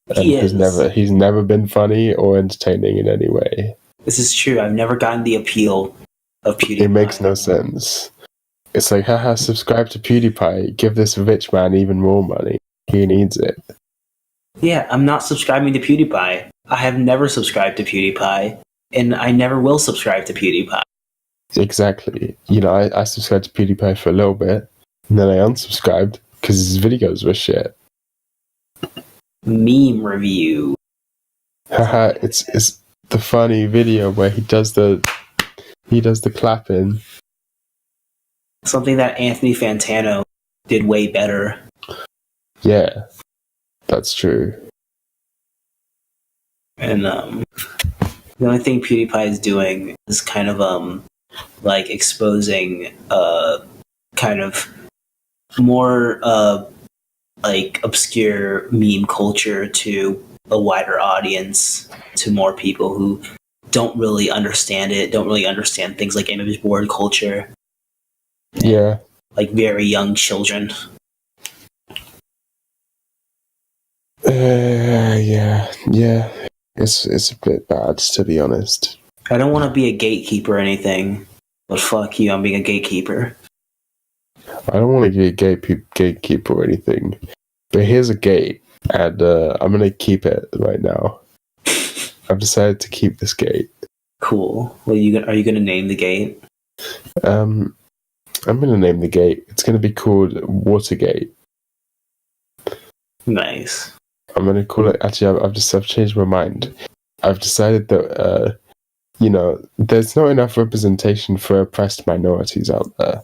Speaker 2: and he's never been funny or entertaining in any way.
Speaker 1: This is true. I've never gotten the appeal of PewDiePie.
Speaker 2: It makes no sense. It's like, haha, subscribe to PewDiePie. Give this rich man even more money. He needs it.
Speaker 1: Yeah, I'm not subscribing to PewDiePie. I have never subscribed to PewDiePie, and I never will subscribe to PewDiePie.
Speaker 2: Exactly. You know, I subscribed to PewDiePie for a little bit, and then I unsubscribed because his videos were shit.
Speaker 1: Meme review.
Speaker 2: Haha, it's the funny video where he does the clapping.
Speaker 1: Something that Anthony Fantano did way better.
Speaker 2: Yeah, that's true.
Speaker 1: And the only thing PewDiePie is doing is kind of like exposing kind of more like obscure meme culture to a wider audience, to more people who don't really understand it, don't really understand things like image board culture.
Speaker 2: Yeah.
Speaker 1: Like very young children.
Speaker 2: Yeah. It's a bit bad, to be honest.
Speaker 1: I don't want to be a gatekeeper or anything, but fuck you, I'm being a gatekeeper.
Speaker 2: I don't want to be a gatekeeper or anything, but here's a gate, and I'm going to keep it right now. I've decided to keep this gate.
Speaker 1: Cool. Well, are you going to name the gate?
Speaker 2: I'm going to name the gate. It's going to be called Watergate.
Speaker 1: Nice.
Speaker 2: I'm going to call it... Actually, I've changed my mind. I've decided that, there's not enough representation for oppressed minorities out there.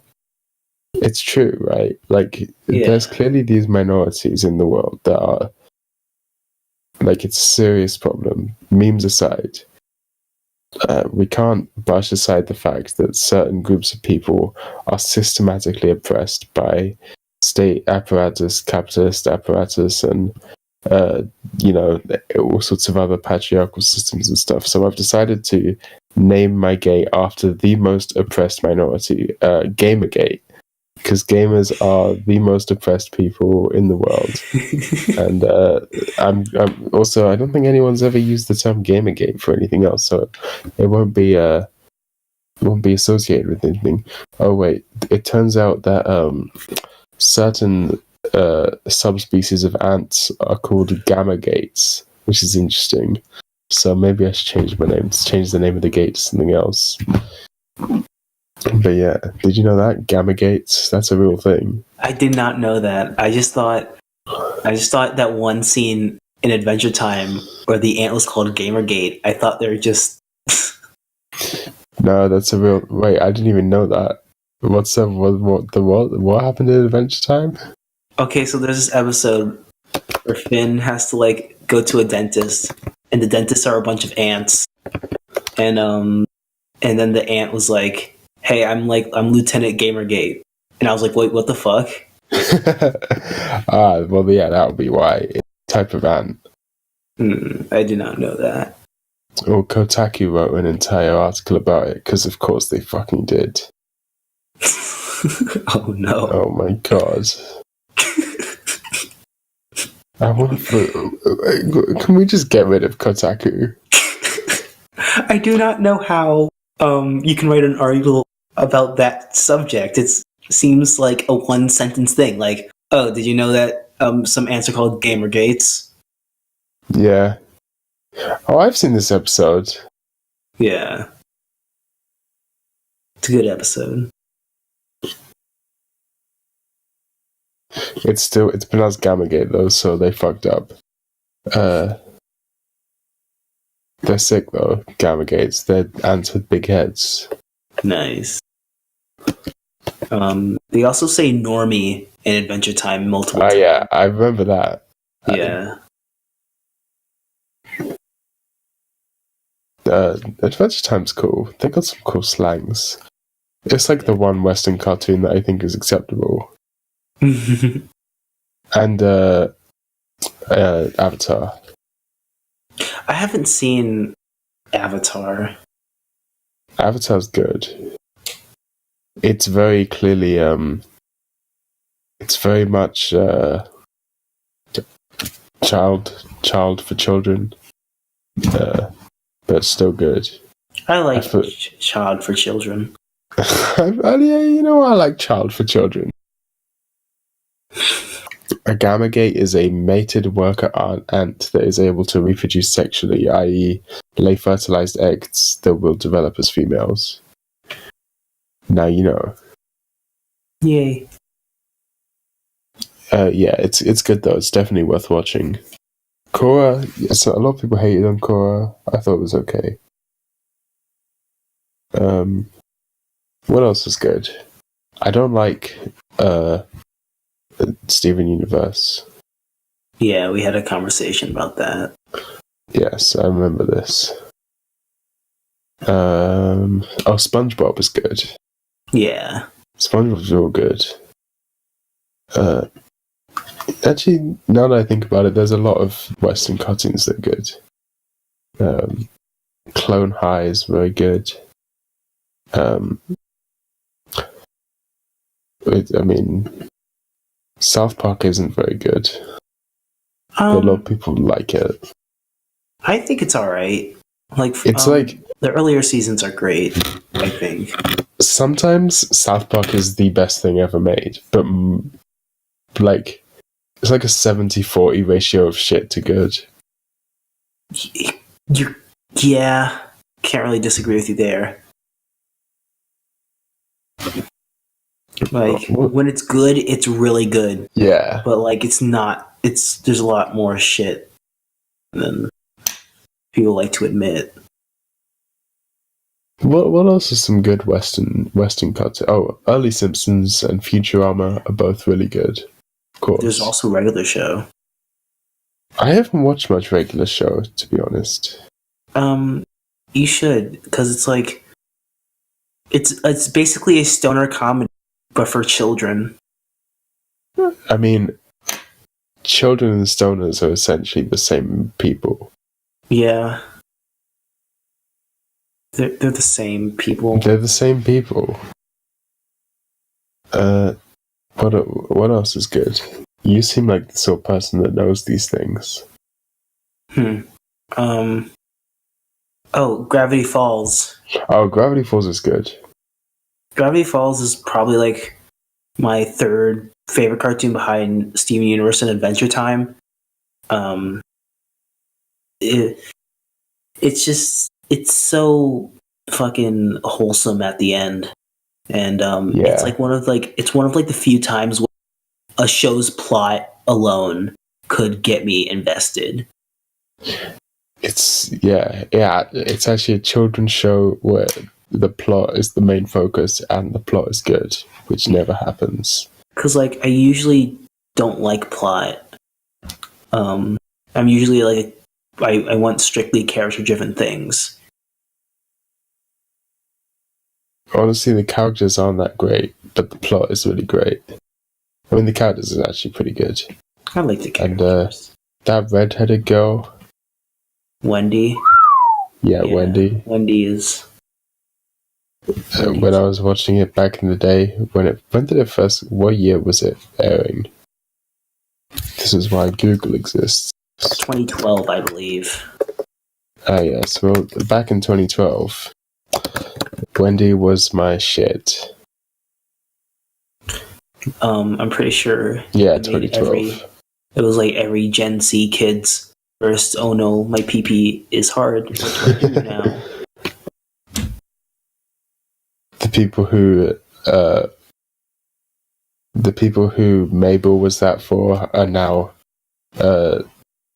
Speaker 2: It's true, right? Like, There's clearly these minorities in the world that are... Like, it's a serious problem. Memes aside. We can't brush aside the fact that certain groups of people are systematically oppressed by state apparatus, capitalist apparatus, and all sorts of other patriarchal systems and stuff. So I've decided to name my gate after the most oppressed minority, Gamergate, because gamers are the most oppressed people in the world. And I'm also, I don't think anyone's ever used the term Gamergate for anything else, so it won't be associated with anything. Oh wait, it turns out that certain subspecies of ants are called gamma gates, which is interesting. So maybe I should change my name. Change the name of the gate to something else. But yeah, did you know that gamma gates? That's a real thing.
Speaker 1: I did not know that. I just thought that one scene in Adventure Time where the ant was called Gamergate. I thought they were just.
Speaker 2: No, that's a real. Wait, I didn't even know that. What's up? What happened in Adventure Time?
Speaker 1: Okay, so there's this episode where Finn has to go to a dentist, and the dentists are a bunch of ants, and then the ant was like, "Hey, I'm Lieutenant Gamergate," and I was like, "Wait, what the fuck?"
Speaker 2: Well, yeah, that would be why. It's a type of ant.
Speaker 1: I did not know that.
Speaker 2: Well, Kotaku wrote an entire article about it because, of course, they fucking did.
Speaker 1: Oh no!
Speaker 2: Oh my god! I want to. Can we just get rid of Kotaku?
Speaker 1: I do not know how you can write an article about that subject. It seems like a one sentence thing. Like, oh, did you know that some ants are called Gamergates?
Speaker 2: Yeah. Oh, I've seen this episode.
Speaker 1: Yeah. It's a good episode.
Speaker 2: It's pronounced Gamergate though, so they fucked up. They're sick though, Gamergates. They're ants with big heads.
Speaker 1: Nice. They also say normie in Adventure Time multiple times.
Speaker 2: Oh yeah, I remember that.
Speaker 1: Yeah.
Speaker 2: Adventure Time's cool. They got some cool slangs. It's like the one Western cartoon that I think is acceptable. And Avatar.
Speaker 1: I haven't seen Avatar.
Speaker 2: Avatar's good. it's very clearly it's very much child for children, but still good.
Speaker 1: I like child for children.
Speaker 2: Yeah, you know, I like child for children. A gamergate is a mated worker ant that is able to reproduce sexually, i.e. lay fertilized eggs that will develop as females. Now you know.
Speaker 1: Yay.
Speaker 2: Yeah, it's good though. It's definitely worth watching. Korra, yes, a lot of people hated on Korra. I thought it was okay. What else is good? I don't like Steven Universe.
Speaker 1: Yeah, we had a conversation about that.
Speaker 2: Yes, I remember this. SpongeBob is good.
Speaker 1: Yeah.
Speaker 2: SpongeBob's real good. Actually, now that I think about it, there's a lot of Western cartoons that are good. Clone High is very good. South Park isn't very good. But a lot of people like it.
Speaker 1: I think it's alright.
Speaker 2: It's like
Speaker 1: the earlier seasons are great, I think.
Speaker 2: Sometimes South Park is the best thing ever made, but like it's like a 70-40 ratio of shit to good.
Speaker 1: Yeah, can't really disagree with you there. Like when it's good, it's really good.
Speaker 2: Yeah,
Speaker 1: but like it's not. There's a lot more shit than people like to admit.
Speaker 2: What else is some good Western cartoons? Oh, early Simpsons and Futurama are both really good. Of course.
Speaker 1: There's also Regular Show.
Speaker 2: I haven't watched much Regular Show, to be honest.
Speaker 1: You should, because it's like it's basically a stoner comedy, but for children.
Speaker 2: I mean, children and stoners are essentially the same people.
Speaker 1: Yeah. They're the same people.
Speaker 2: They're the same people. What else is good? You seem like the sort of person that knows these things.
Speaker 1: Gravity Falls.
Speaker 2: Oh, Gravity Falls is good. Gravity
Speaker 1: Falls is probably like my third favorite cartoon behind Steven Universe and Adventure Time. It's so fucking wholesome at the end, and it's like one of the few times where a show's plot alone could get me invested.
Speaker 2: It's actually a children's show where the plot is the main focus and the plot is good, which never happens.
Speaker 1: Because like I usually don't like plot. I'm usually like I want strictly character-driven things.
Speaker 2: Honestly, the characters aren't that great, but the plot is really great. I mean, the characters are actually pretty good.
Speaker 1: I like the characters.
Speaker 2: And that redheaded girl,
Speaker 1: Wendy.
Speaker 2: Yeah, Wendy.
Speaker 1: Wendy is.
Speaker 2: When I was watching it back in the day, what year was it airing? This is why Google exists.
Speaker 1: 2012, I believe.
Speaker 2: Ah, yes. Well, back in 2012, Wendy was my shit.
Speaker 1: I'm pretty sure.
Speaker 2: Yeah, 2012.
Speaker 1: It was like every Gen Z kid's first, oh no, my pee-pee is hard. What do I do now?
Speaker 2: The people who Mabel was that for are now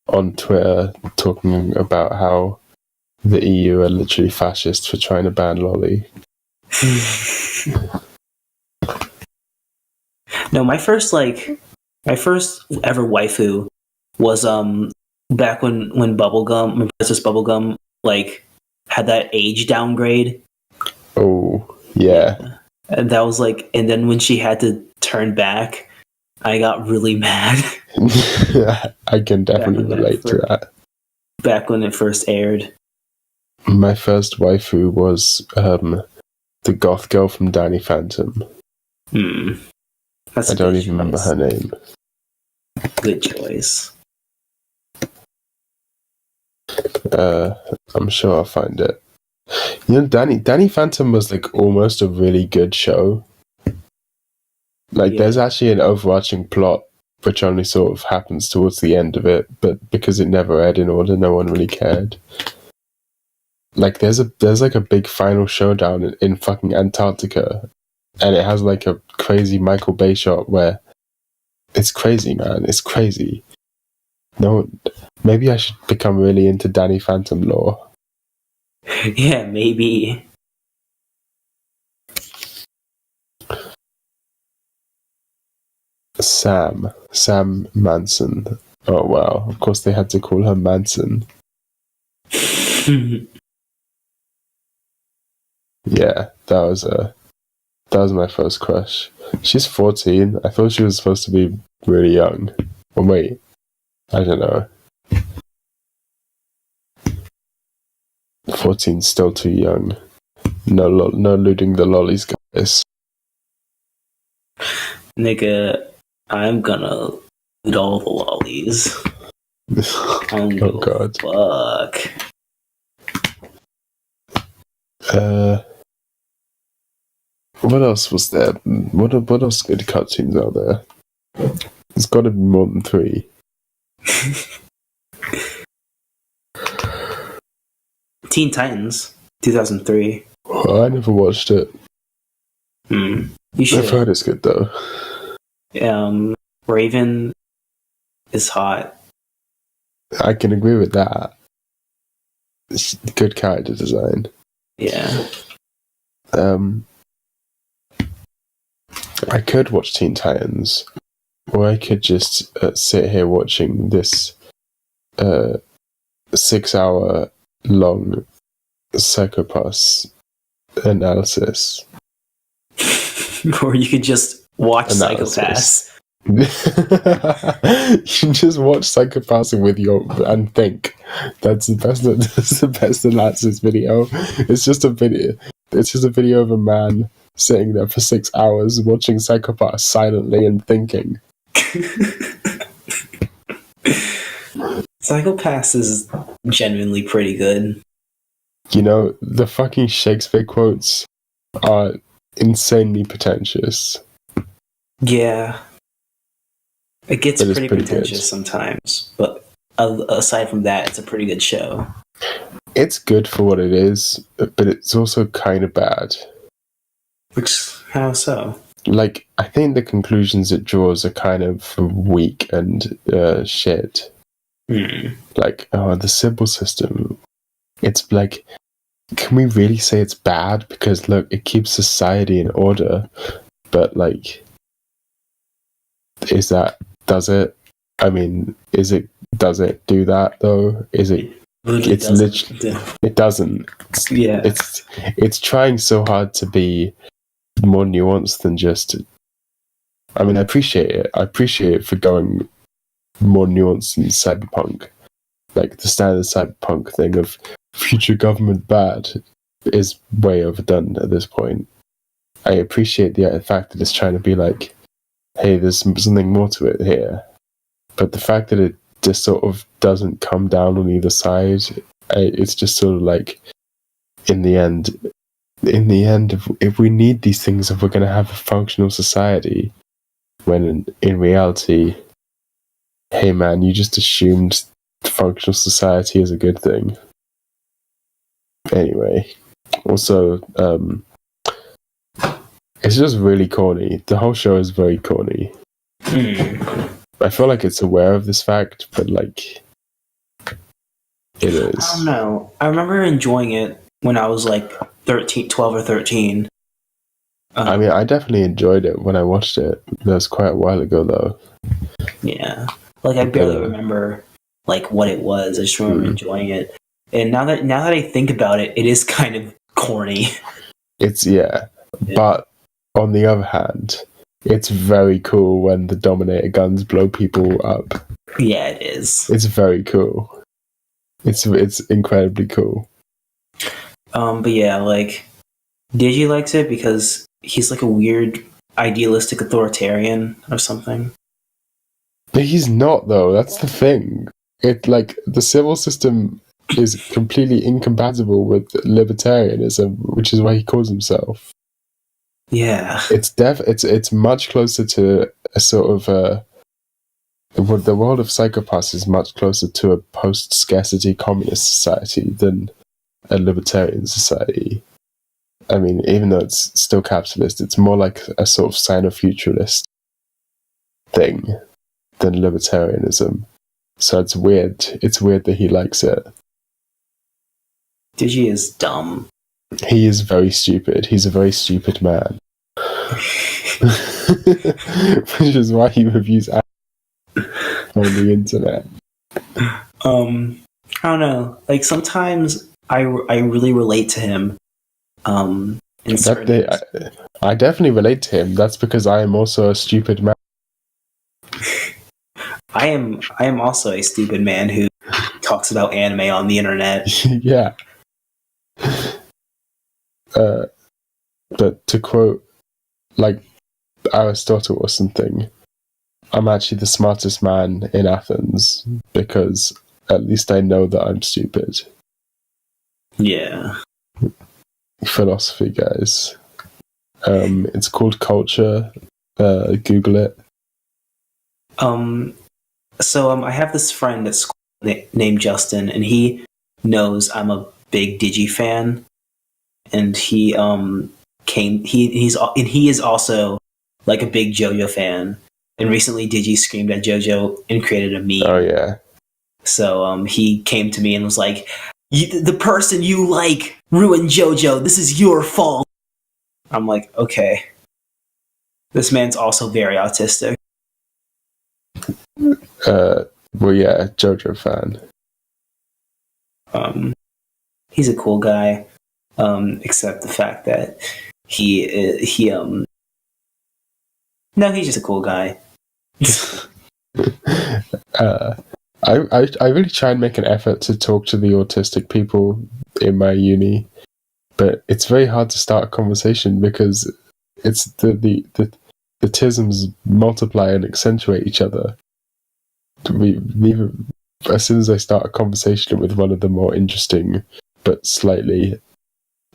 Speaker 2: on Twitter talking about how the EU are literally fascists for trying to ban lolly.
Speaker 1: No, my first ever waifu was back when Princess Bubblegum like had that age downgrade.
Speaker 2: Oh yeah.
Speaker 1: And that was like, and then when she had to turn back, I got really mad.
Speaker 2: I can definitely relate to that.
Speaker 1: Back when it first aired.
Speaker 2: My first waifu was the goth girl from Danny Phantom.
Speaker 1: That's
Speaker 2: I don't even remember her name.
Speaker 1: Good choice.
Speaker 2: I'm sure I'll find it. You know, Danny Phantom was like almost a really good show. Like, there's actually an overarching plot which only sort of happens towards the end of it, but because it never aired in order, no one really cared. Like, there's like a big final showdown in fucking Antarctica, and it has like a crazy Michael Bay shot where it's crazy, man. It's crazy. No, maybe I should become really into Danny Phantom lore.
Speaker 1: Yeah, maybe.
Speaker 2: Sam Manson. Oh wow! Of course they had to call her Manson. Yeah, that was my first crush. She's 14. I thought she was supposed to be really young. Well, wait, I don't know. 14's still too young. No looting the lollies, guys.
Speaker 1: Nigga, I'm gonna eat all the lollies.
Speaker 2: Oh god.
Speaker 1: Fuck.
Speaker 2: What else was there? What else good cartoons are there? There's got to be more than 3.
Speaker 1: Teen Titans, 2003.
Speaker 2: Oh, I never watched it.
Speaker 1: You should.
Speaker 2: I've heard it's good though.
Speaker 1: Raven is hot.
Speaker 2: I can agree with that. It's good character design.
Speaker 1: Yeah.
Speaker 2: I could watch Teen Titans, or I could just sit here watching this 6-hour long Psychopaths analysis.
Speaker 1: Or you could just watch Psychopaths.
Speaker 2: You can just watch Psychopaths and think. That's the best analysis video. It's just a video. It's just a video of a man sitting there for 6 hours watching Psychopaths silently and thinking.
Speaker 1: Psychopaths is genuinely pretty good.
Speaker 2: You know, the fucking Shakespeare quotes are insanely pretentious.
Speaker 1: Yeah. It gets pretty pretentious
Speaker 2: good
Speaker 1: sometimes, but aside from that, it's a pretty good show.
Speaker 2: It's good for what it is, but it's also kind of bad.
Speaker 1: How so?
Speaker 2: Like, I think the conclusions it draws are kind of weak and shit. Like, the Sybil system. It's like, can we really say it's bad? Because, look, it keeps society in order, but, like, does it? I mean, does it do that, though? It doesn't.
Speaker 1: Yeah.
Speaker 2: It's trying so hard to be more nuanced than just... I mean, I appreciate it. I appreciate it for going more nuanced in cyberpunk. Like, the standard cyberpunk thing of future government bad is way overdone at this point. I appreciate the fact that it's trying to be like, hey, there's something more to it here. But the fact that it just sort of doesn't come down on either side, it's just sort of like, in the end, if we need these things, if we're going to have a functional society, when in reality, hey man, you just assumed functional society is a good thing. Anyway, also, it's just really corny. The whole show is very corny. I feel like it's aware of this fact, but like, it is.
Speaker 1: I don't know. I remember enjoying it when I was like 12 or 13.
Speaker 2: I mean, I definitely enjoyed it when I watched it. That was quite a while ago, though.
Speaker 1: Yeah. Like, I barely remember like what it was. I just remember enjoying it. And now that I think about it, it is kind of corny.
Speaker 2: It's, yeah. But on the other hand, it's very cool when the Dominator guns blow people up.
Speaker 1: Yeah, it is.
Speaker 2: It's very cool. It's incredibly cool.
Speaker 1: But yeah, like, Digi likes it because he's like a weird idealistic authoritarian or something.
Speaker 2: But he's not, though. That's the thing. The civil system is completely incompatible with libertarianism, which is why he calls himself.
Speaker 1: Yeah.
Speaker 2: It's much closer to a sort of the world of psychopaths is much closer to a post-scarcity communist society than a libertarian society. I mean, even though it's still capitalist, it's more like a sort of sino-futurist thing than libertarianism. So it's weird. It's weird that he likes it.
Speaker 1: Digi is dumb.
Speaker 2: He is very stupid. He's a very stupid man. Which is why he reviews on the internet.
Speaker 1: I don't know. Like, sometimes I really relate to him. I
Speaker 2: definitely relate to him. That's because I am also a stupid man.
Speaker 1: I am also a stupid man who talks about anime on the internet.
Speaker 2: Yeah. But to quote, like, Aristotle or something, I'm actually the smartest man in Athens because at least I know that I'm stupid.
Speaker 1: Yeah.
Speaker 2: Philosophy, guys. It's called culture. Google it.
Speaker 1: So I have this friend at school named Justin, and he knows I'm a big Digi fan, and he is also like a big JoJo fan. And recently, Digi screamed at JoJo and created a meme.
Speaker 2: Oh yeah.
Speaker 1: So he came to me and was like, "The person you like ruined JoJo. This is your fault." I'm like, okay. This man's also very autistic.
Speaker 2: Well, yeah, JoJo fan.
Speaker 1: He's a cool guy, except the fact that no, he's just a cool guy.
Speaker 2: I really try and make an effort to talk to the autistic people in my uni, but it's very hard to start a conversation because it's the tisms multiply and accentuate each other. As soon as I start a conversation with one of the more interesting but slightly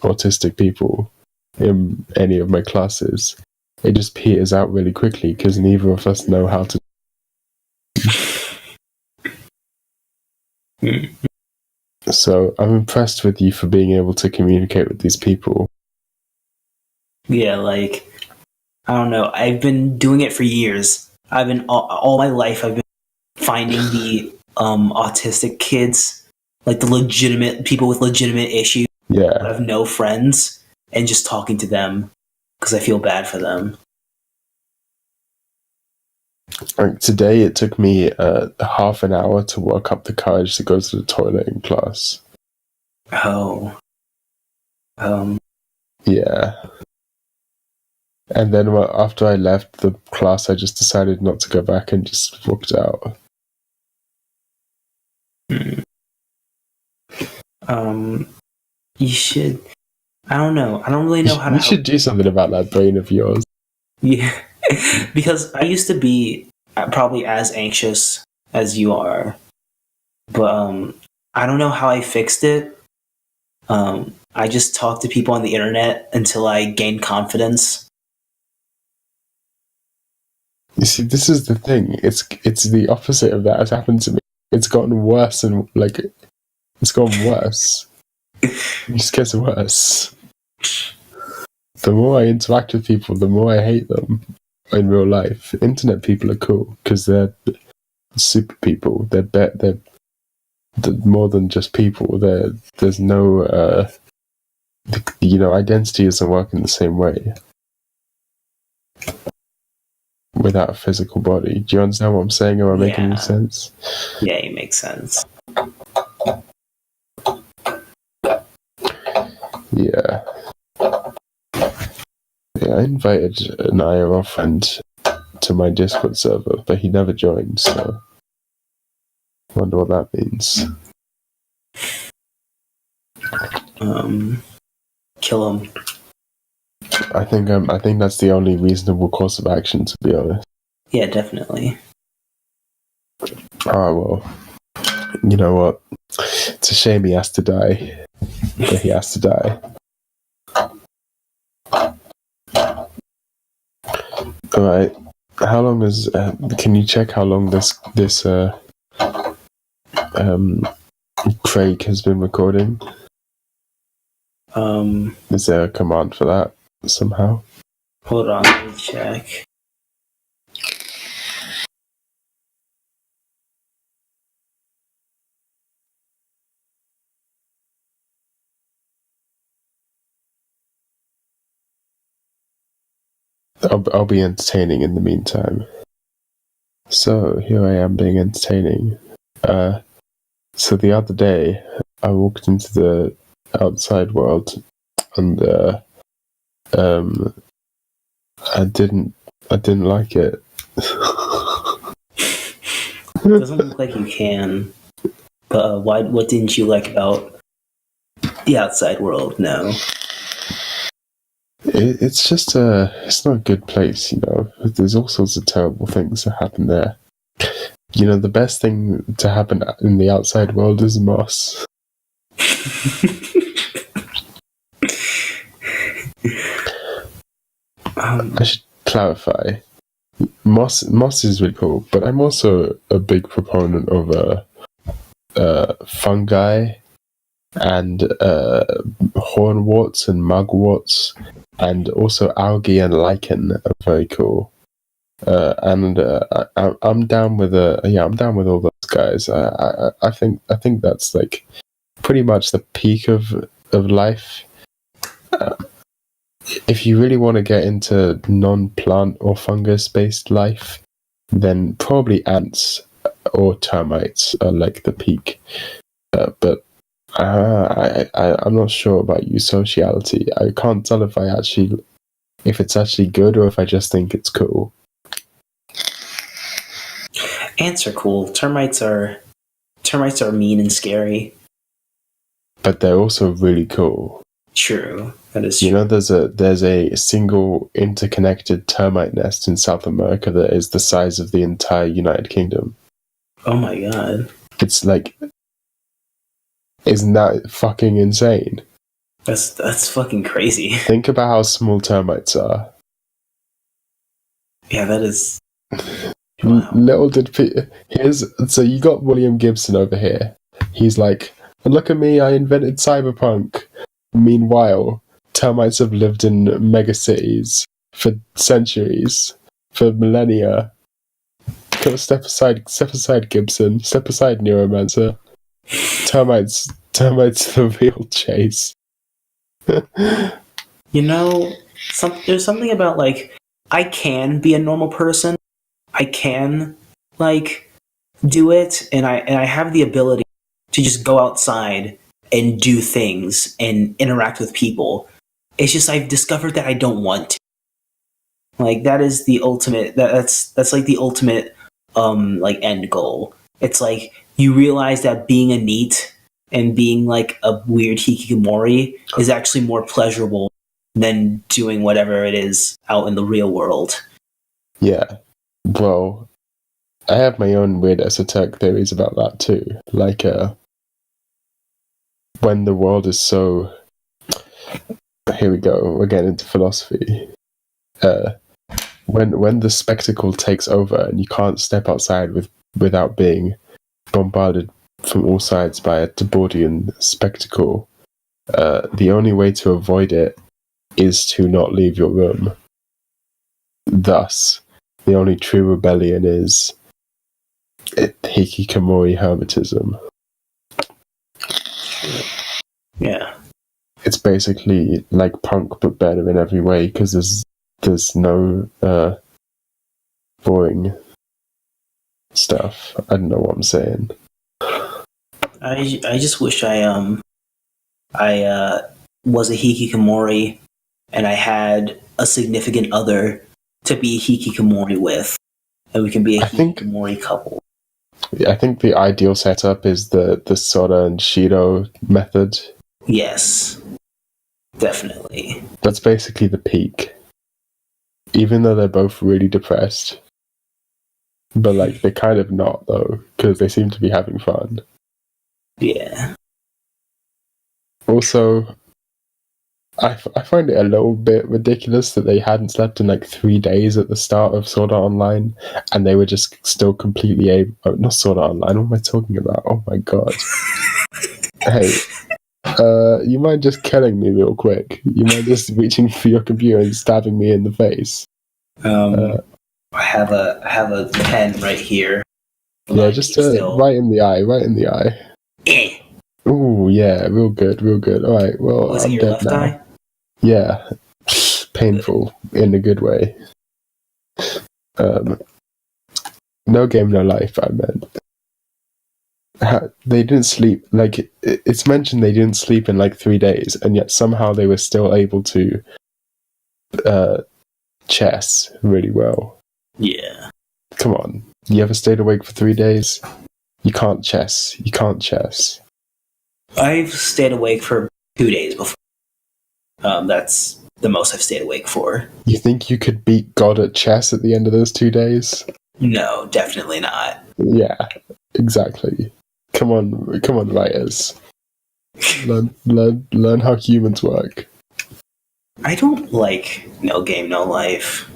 Speaker 2: autistic people in any of my classes, it just peters out really quickly because neither of us know how to. So I'm impressed with you for being able to communicate with these people.
Speaker 1: Yeah, like, I don't know. I've been doing it for years. I've been all my life. I've been finding the autistic kids, like the legitimate people with legitimate issues.
Speaker 2: Yeah,
Speaker 1: I have no friends, and just talking to them because I feel bad for them.
Speaker 2: like today it took me half an hour to work up the courage to go to the toilet in class.
Speaker 1: Oh.
Speaker 2: Yeah. And then after I left the class, I just decided not to go back and just walked out.
Speaker 1: You should. I don't know. I don't really know how to.
Speaker 2: You should do something about that brain of yours.
Speaker 1: Yeah, because I used to be probably as anxious as you are, but I don't know how I fixed it. I just talk to people on the internet until I gain confidence.
Speaker 2: You see, this is the thing. It's the opposite of that has happened to me. It's gotten worse and it's gotten worse. It just gets worse. The more I interact with people, the more I hate them in real life. Internet people are cool because they're super people. They're more than just people. There's no identity doesn't work in the same way without a physical body. Do you understand what I'm saying? Am I making any sense?
Speaker 1: Yeah, it makes sense.
Speaker 2: Yeah. Yeah, I invited an IRL friend to my Discord server, but he never joined, so I wonder what that means.
Speaker 1: Kill him.
Speaker 2: I think that's the only reasonable course of action, to be honest.
Speaker 1: Yeah, definitely.
Speaker 2: Oh, well. You know what? It's a shame he has to die. But he has to die. Alright. How long is... can you check how long this Craig has been recording? Is there a command for that somehow?
Speaker 1: Hold on, let me check.
Speaker 2: I'll be entertaining in the meantime. So, here I am being entertaining. So the other day, I walked into the outside world, and I didn't like it.
Speaker 1: It doesn't look like you can. But what didn't you like about the outside world? No.
Speaker 2: It's just it's not a good place, you know. There's all sorts of terrible things that happen there. You know, the best thing to happen in the outside world is moss. I should clarify. Moss is really cool, but I'm also a big proponent of fungi and hornworts and mugworts, and also algae and lichen are very cool. I'm down with I'm down with all those guys. I think that's like pretty much the peak of life. If you really want to get into non-plant or fungus-based life, then probably ants or termites are like the peak. But I'm not sure about eusociality. I can't tell if it's actually good or if I just think it's cool.
Speaker 1: Ants are cool. Termites are mean and scary.
Speaker 2: But they're also really cool.
Speaker 1: True. That is true.
Speaker 2: You know, there's a single interconnected termite nest in South America that is the size of the entire United Kingdom.
Speaker 1: Oh my god.
Speaker 2: It's like, isn't that fucking insane?
Speaker 1: That's fucking crazy.
Speaker 2: Think about how small termites are.
Speaker 1: Yeah, that is.
Speaker 2: Wow. Little did so you got William Gibson over here. He's like, look at me, I invented cyberpunk. Meanwhile, termites have lived in megacities for centuries, for millennia. Step aside Gibson. Step aside Neuromancer. Termites the real chase.
Speaker 1: You know, there's something about, like, I can be a normal person. I can, like, do it, and I have the ability to just go outside and do things and interact with people. It's just I've discovered that I don't want to. Like, that is the ultimate. That's like the ultimate like end goal. It's like you realize that being a NEET and being like a weird hikikomori is actually more pleasurable than doing whatever it is out in the real world.
Speaker 2: Yeah. Well, I have my own weird esoteric theories about that too. Like, when the world is so... Here we go, we're getting into philosophy. When the spectacle takes over and you can't step outside without being bombarded from all sides by a Debordian spectacle, the only way to avoid it is to not leave your room. Thus, the only true rebellion is hikikomori hermetism.
Speaker 1: Yeah.
Speaker 2: It's basically like punk but better in every way because there's no boring stuff. I don't know what I'm saying.
Speaker 1: I just wish I was a hikikomori and I had a significant other to be a hikikomori with, and we can be a hikikomori couple.
Speaker 2: I think the ideal setup is the Sora and Shiro method.
Speaker 1: Yes. Definitely.
Speaker 2: That's basically the peak. Even though they're both really depressed. But, like, they're kind of not, though, because they seem to be having fun.
Speaker 1: Yeah.
Speaker 2: Also, I find it a little bit ridiculous that they hadn't slept in, like, 3 days at the start of Sword Art Online, and they were just still completely able... Oh, not Sword Art Online, what am I talking about? Oh my god. Hey, you mind just killing me real quick? You mind just reaching for your computer and stabbing me in the face?
Speaker 1: I have a pen right here.
Speaker 2: Yeah, just right in the eye.
Speaker 1: Eh.
Speaker 2: Ooh, yeah, real good. Alright, well,
Speaker 1: Was it
Speaker 2: I'm
Speaker 1: your
Speaker 2: dead
Speaker 1: left
Speaker 2: now.
Speaker 1: eye?
Speaker 2: Yeah. Painful, in a good way. No game, no life, I meant. They didn't sleep, like, it's mentioned they didn't sleep in, like, 3 days, and yet somehow they were still able to chess really well.
Speaker 1: Yeah.
Speaker 2: Come on. You ever stayed awake for 3 days? You can't chess.
Speaker 1: I've stayed awake for 2 days before. That's the most I've stayed awake for.
Speaker 2: You think you could beat God at chess at the end of those 2 days?
Speaker 1: No, definitely not.
Speaker 2: Yeah, exactly. Come on, writers. Learn how humans work.
Speaker 1: I don't like No Game, No Life.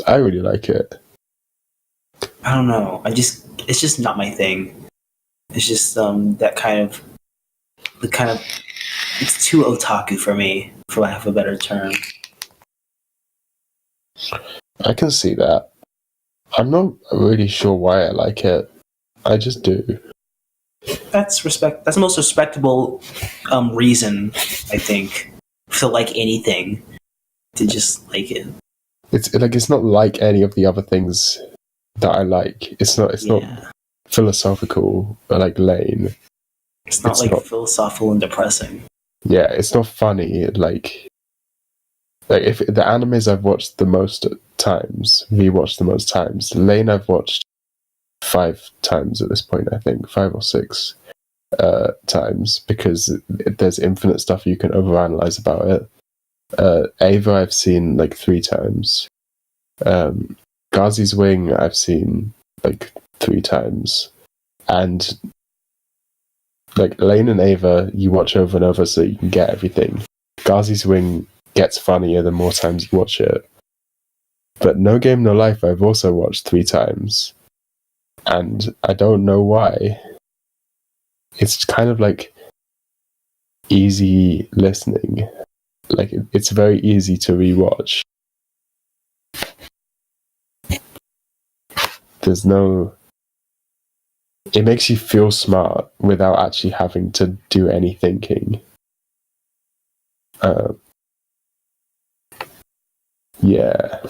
Speaker 2: I really like it.
Speaker 1: I don't know. It's just not my thing. It's just it's too otaku for me, for lack of a better term.
Speaker 2: I can see that. I'm not really sure why I like it. I just do.
Speaker 1: That's the most respectable reason, I think, to like anything, to just like it.
Speaker 2: It's not like any of the other things that I like. It's not philosophical or like lame.
Speaker 1: It's not philosophical and depressing.
Speaker 2: Yeah, it's not funny. Like if the animes I've watched the most times, rewatched the most times. Lane I've watched 5 times at this point. I think 5 or 6 times, because there's infinite stuff you can overanalyze about it. Ava I've seen like 3 times. Ghazi's Wing I've seen like 3 times, and like Lane and Ava you watch over and over so you can get everything. Ghazi's Wing gets funnier the more times you watch it. But No Game No Life I've also watched 3 times, and I don't know why. It's kind of like easy listening. Like it's very easy to rewatch. There's no... It makes you feel smart without actually having to do any thinking. Yeah.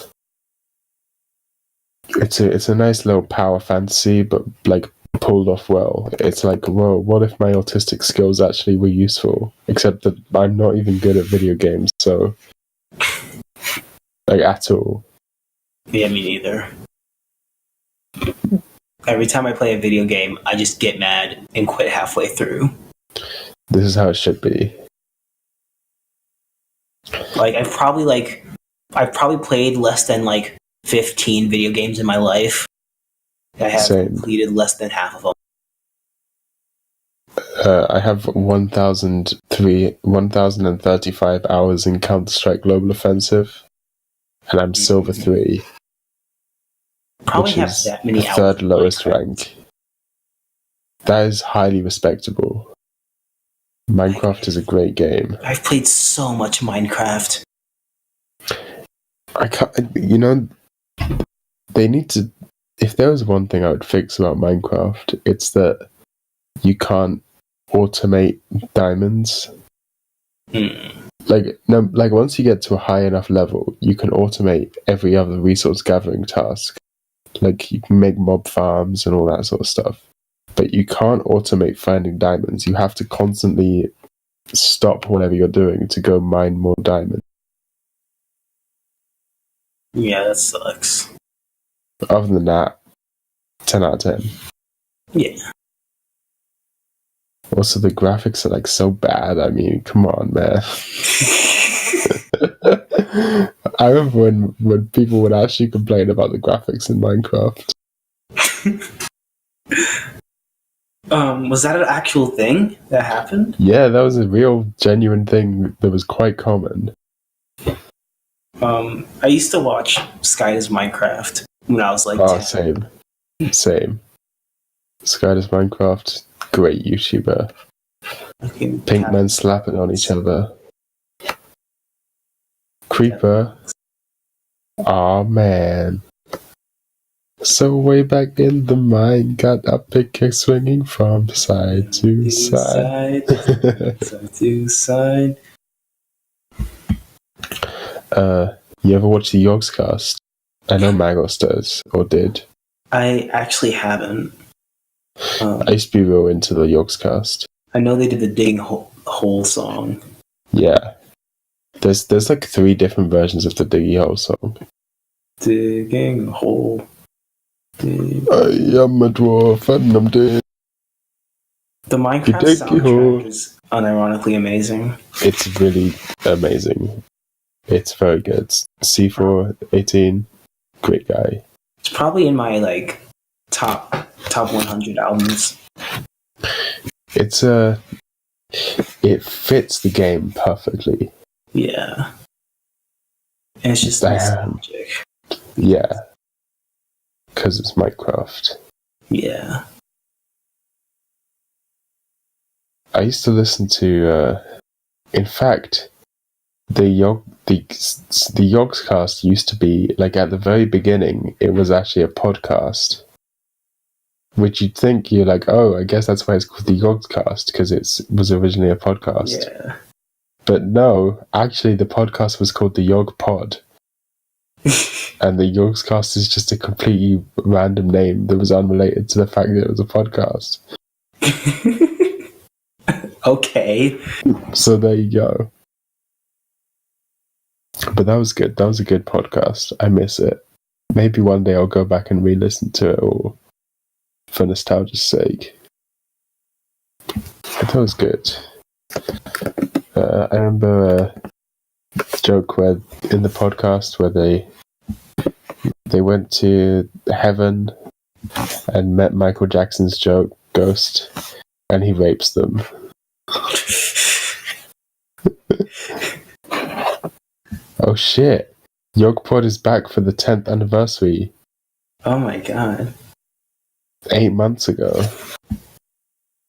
Speaker 2: It's a nice little power fantasy, but like pulled off well. It's like, whoa, what if my autistic skills actually were useful? Except that I'm not even good at video games, so like at all.
Speaker 1: Yeah, me neither. Every time I play a video game, I just get mad and quit halfway through.
Speaker 2: This is how it should be.
Speaker 1: Like I've probably played less than like 15 video games in my life. I have completed less than half of them.
Speaker 2: I have 1,035 hours in Counter-Strike Global Offensive, and I'm Silver 3.
Speaker 1: Probably
Speaker 2: which
Speaker 1: have
Speaker 2: is
Speaker 1: that many
Speaker 2: the
Speaker 1: hours.
Speaker 2: third lowest rank. That is highly respectable. Minecraft is a great game.
Speaker 1: I've played so much Minecraft.
Speaker 2: I can't, they need to... If there was one thing I would fix about Minecraft, it's that you can't automate diamonds. Like once you get to a high enough level, you can automate every other resource gathering task. Like you can make mob farms and all that sort of stuff. But you can't automate finding diamonds. You have to constantly stop whatever you're doing to go mine more diamonds.
Speaker 1: Yeah, that sucks.
Speaker 2: Other than that, 10 out of 10.
Speaker 1: Yeah.
Speaker 2: Also, the graphics are like so bad. I mean, come on, man. I remember when people would actually complain about the graphics in Minecraft.
Speaker 1: Was that an actual thing that happened?
Speaker 2: Yeah, that was a real, genuine thing that was quite common.
Speaker 1: I used to watch Sky Does Minecraft when I was like 10.
Speaker 2: Same. Sky Does Minecraft, great YouTuber. Pink men slapping on each other. Creeper. Aw, man. So way back in the mine, got a pickaxe swinging from side to side.
Speaker 1: Side to side.
Speaker 2: You ever watch the Yogscast? I know Magos does, or did.
Speaker 1: I actually haven't.
Speaker 2: I used to be real into the Yogscast.
Speaker 1: I know they did the Digging Hole song.
Speaker 2: Yeah. There's like 3 different versions of the Diggy Hole song.
Speaker 1: Digging a hole.
Speaker 2: I am a dwarf and I'm dead.
Speaker 1: The Minecraft soundtrack is unironically amazing.
Speaker 2: It's really amazing. It's very good. C418, great guy.
Speaker 1: It's probably in my like top 100 albums.
Speaker 2: It fits the game perfectly.
Speaker 1: Yeah. And it's just nostalgic.
Speaker 2: Yeah. Because it's Minecraft.
Speaker 1: Yeah.
Speaker 2: I used to listen to, in fact, the Yogscast used to be, like, at the very beginning, it was actually a podcast. Which you'd think, you're like, oh, I guess that's why it's called the Yogscast, because it was originally a podcast.
Speaker 1: Yeah.
Speaker 2: But no, actually the podcast was called the Yog Pod. And the Yogscast is just a completely random name that was unrelated to the fact that it was a podcast.
Speaker 1: Okay.
Speaker 2: So there you go. But that was good. That was a good podcast. I miss it. Maybe one day I'll go back and re-listen to it all for nostalgia's sake. But that was good. I remember a joke where in the podcast where they went to heaven and met Michael Jackson's ghost, and he rapes them. Oh shit! Yogpod is back for the 10th anniversary.
Speaker 1: Oh my god!
Speaker 2: 8 months ago.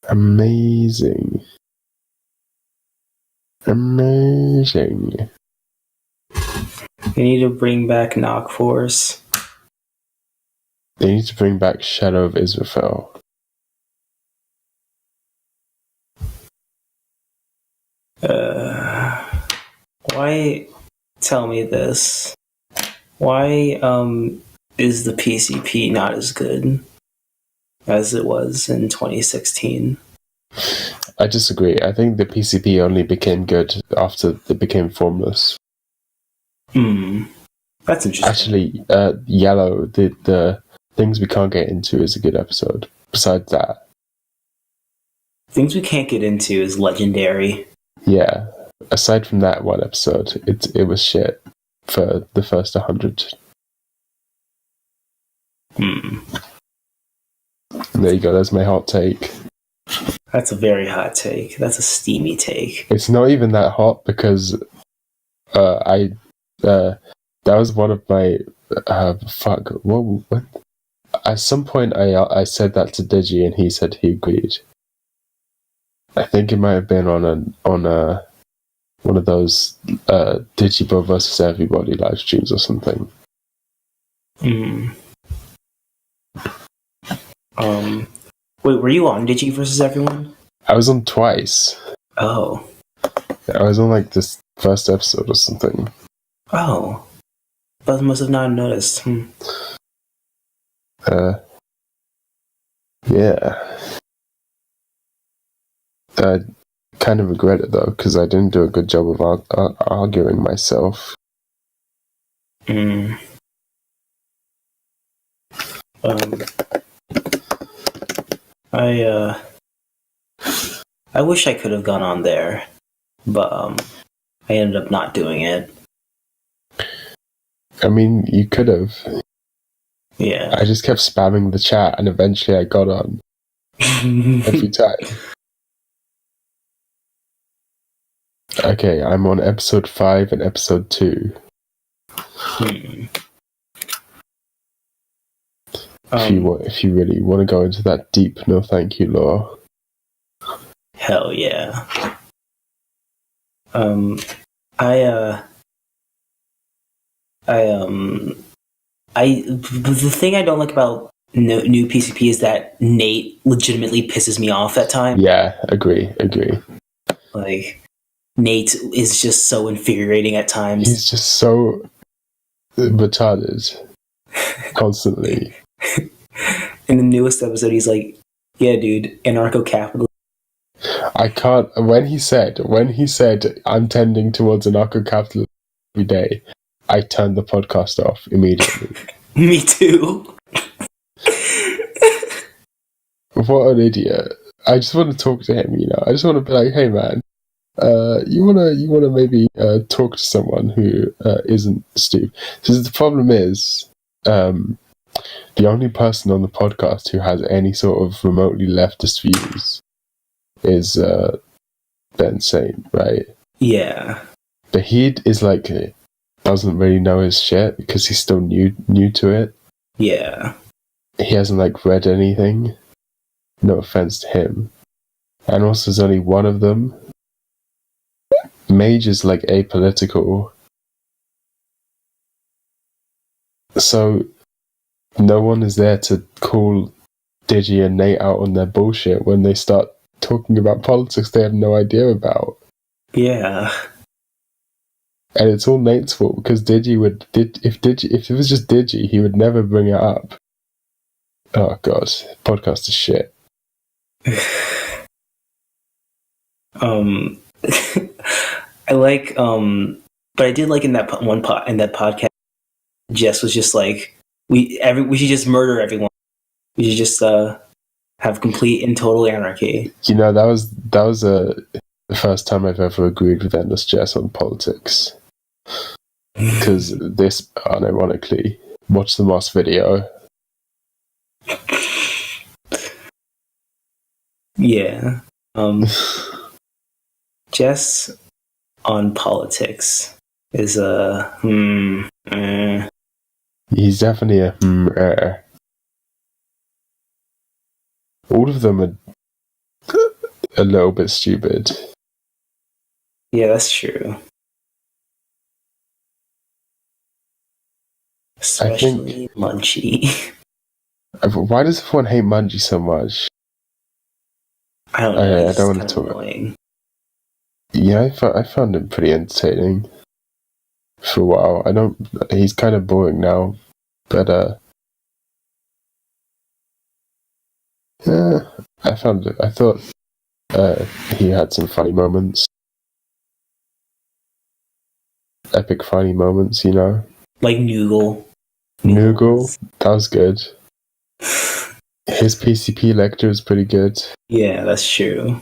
Speaker 2: Amazing. Amazing.
Speaker 1: You need to bring back Knock Force.
Speaker 2: They need to bring back Shadow of Israfel.
Speaker 1: Why? Tell me this. Why is the PCP not as good as it was in 2016?
Speaker 2: I disagree. I think the PCP only became good after it became formless.
Speaker 1: That's interesting.
Speaker 2: Actually, Yellow, the Things We Can't Get Into is a good episode. Besides that.
Speaker 1: Things We Can't Get Into is legendary.
Speaker 2: Yeah. Aside from that one episode, it was shit for the first 100. There you go, that's my hot take.
Speaker 1: That's a very hot take. That's a steamy take.
Speaker 2: It's not even that hot because that was one of my what? At some point I said that to Digi and he said he agreed. I think it might have been on one of those Digibro versus Everybody live streams or something.
Speaker 1: Wait, were you on Digi versus Everyone?
Speaker 2: I was on twice.
Speaker 1: Oh.
Speaker 2: I was on like this first episode or something.
Speaker 1: Oh. But must have not noticed.
Speaker 2: Yeah. I kind of regret it though, because I didn't do a good job of arguing myself.
Speaker 1: I wish I could have gone on there, but I ended up not doing it.
Speaker 2: I mean, you could have.
Speaker 1: Yeah.
Speaker 2: I just kept spamming the chat, and eventually I got on every time. Okay, I'm on episode 5 and episode 2. If you really want to go into that deep no thank you lore.
Speaker 1: Hell yeah. The thing I don't like about new PCP is that Nate legitimately pisses me off at times.
Speaker 2: Yeah, agree.
Speaker 1: Like, Nate is just so infuriating at times.
Speaker 2: He's just so retarded. Constantly.
Speaker 1: In the newest episode, he's like, yeah, dude, anarcho-capitalist.
Speaker 2: I can't. When he said, I'm tending towards anarcho-capitalism every day, I turned the podcast off immediately.
Speaker 1: Me too.
Speaker 2: What an idiot. I just want to talk to him, I just want to be like, hey man, you wanna maybe talk to someone who isn't stupid. Because the problem is, the only person on the podcast who has any sort of remotely leftist views is Ben Saint, right?
Speaker 1: Yeah.
Speaker 2: But he is like, doesn't really know his shit because he's still new to it.
Speaker 1: Yeah.
Speaker 2: He hasn't like read anything. No offense to him. And also there's only one of them. Mage is like apolitical. So no one is there to call Digi and Nate out on their bullshit when they start talking about politics they have no idea about.
Speaker 1: Yeah.
Speaker 2: And it's all Nate's fault because if it was just Digi, he would never bring it up. Oh god, podcast is shit.
Speaker 1: I like but I did like in that podcast, Jess was just like, we should just murder everyone. We should just have complete and total anarchy.
Speaker 2: That was the first time I've ever agreed with Endless Jess on politics. Because this, unironically, watch the Moss video.
Speaker 1: Yeah. Jess on politics is
Speaker 2: He's definitely a All of them are a little bit stupid.
Speaker 1: Yeah, that's true. Especially Munchie.
Speaker 2: Why does everyone hate Munchie so much?
Speaker 1: I don't know.
Speaker 2: I don't want to talk.
Speaker 1: Annoying.
Speaker 2: Yeah, I found him pretty entertaining for a while. He's kind of boring now, but yeah, I thought he had some funny moments. Epic funny moments,
Speaker 1: Like Noogle.
Speaker 2: Noogle, that was good. His PCP lecture is pretty good.
Speaker 1: Yeah, that's true.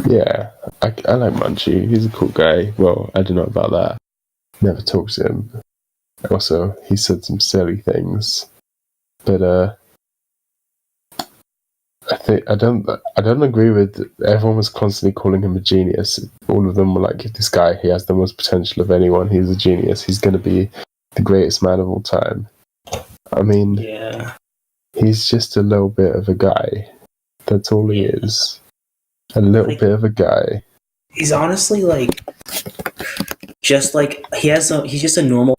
Speaker 2: Yeah, I like Munchie. He's a cool guy. Well, I don't know about that. Never talked to him. Also, he said some silly things. But I don't agree with everyone was constantly calling him a genius. All of them were like, this guy, he has the most potential of anyone. He's a genius. He's going to be the greatest man of all time. I mean,
Speaker 1: yeah,
Speaker 2: he's just a little bit of a guy. That's all he is. A little bit of a guy.
Speaker 1: He's honestly just he's just a normal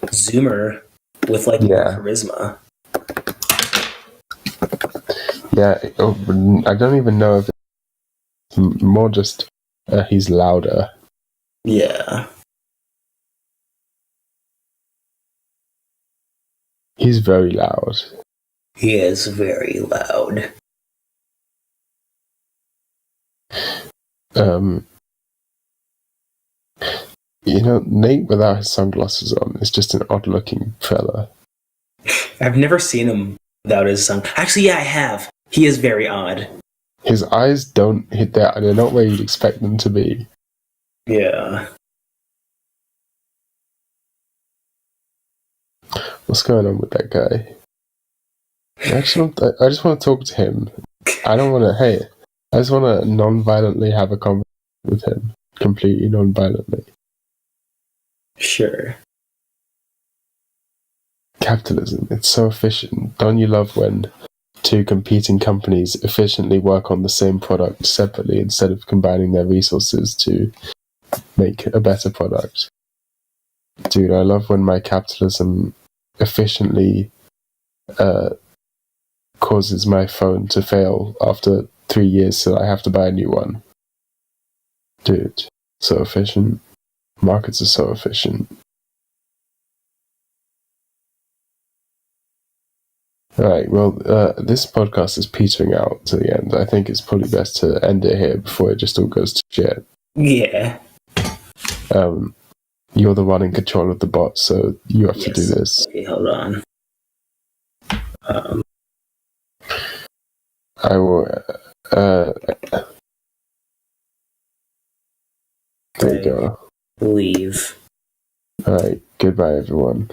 Speaker 1: Zoomer with more charisma.
Speaker 2: Yeah, I don't even know if it's more just he's louder.
Speaker 1: Yeah.
Speaker 2: He's very loud.
Speaker 1: He is very loud.
Speaker 2: Nate without his sunglasses on is just an odd-looking fella.
Speaker 1: I've never seen him without his sun. Actually, yeah, I have. He is very odd.
Speaker 2: His eyes don't hit that. They're not where you'd expect them to be.
Speaker 1: Yeah.
Speaker 2: What's going on with that guy? I just want to talk to him. I don't want to hate. I just want to non-violently have a conversation with him. Completely non-violently.
Speaker 1: Sure.
Speaker 2: Capitalism, it's so efficient. Don't you love when two competing companies efficiently work on the same product separately instead of combining their resources to make a better product? Dude, I love when my capitalism efficiently causes my phone to fail after 3 years, so I have to buy a new one. Dude, so efficient. Markets are so efficient. Alright, well, this podcast is petering out to the end. I think it's probably best to end it here before it just all goes to shit.
Speaker 1: Yeah.
Speaker 2: You're the one in control of the bot, so you have to do this.
Speaker 1: Okay, hold on.
Speaker 2: I will... there you go.
Speaker 1: Leave.
Speaker 2: Alright, goodbye everyone.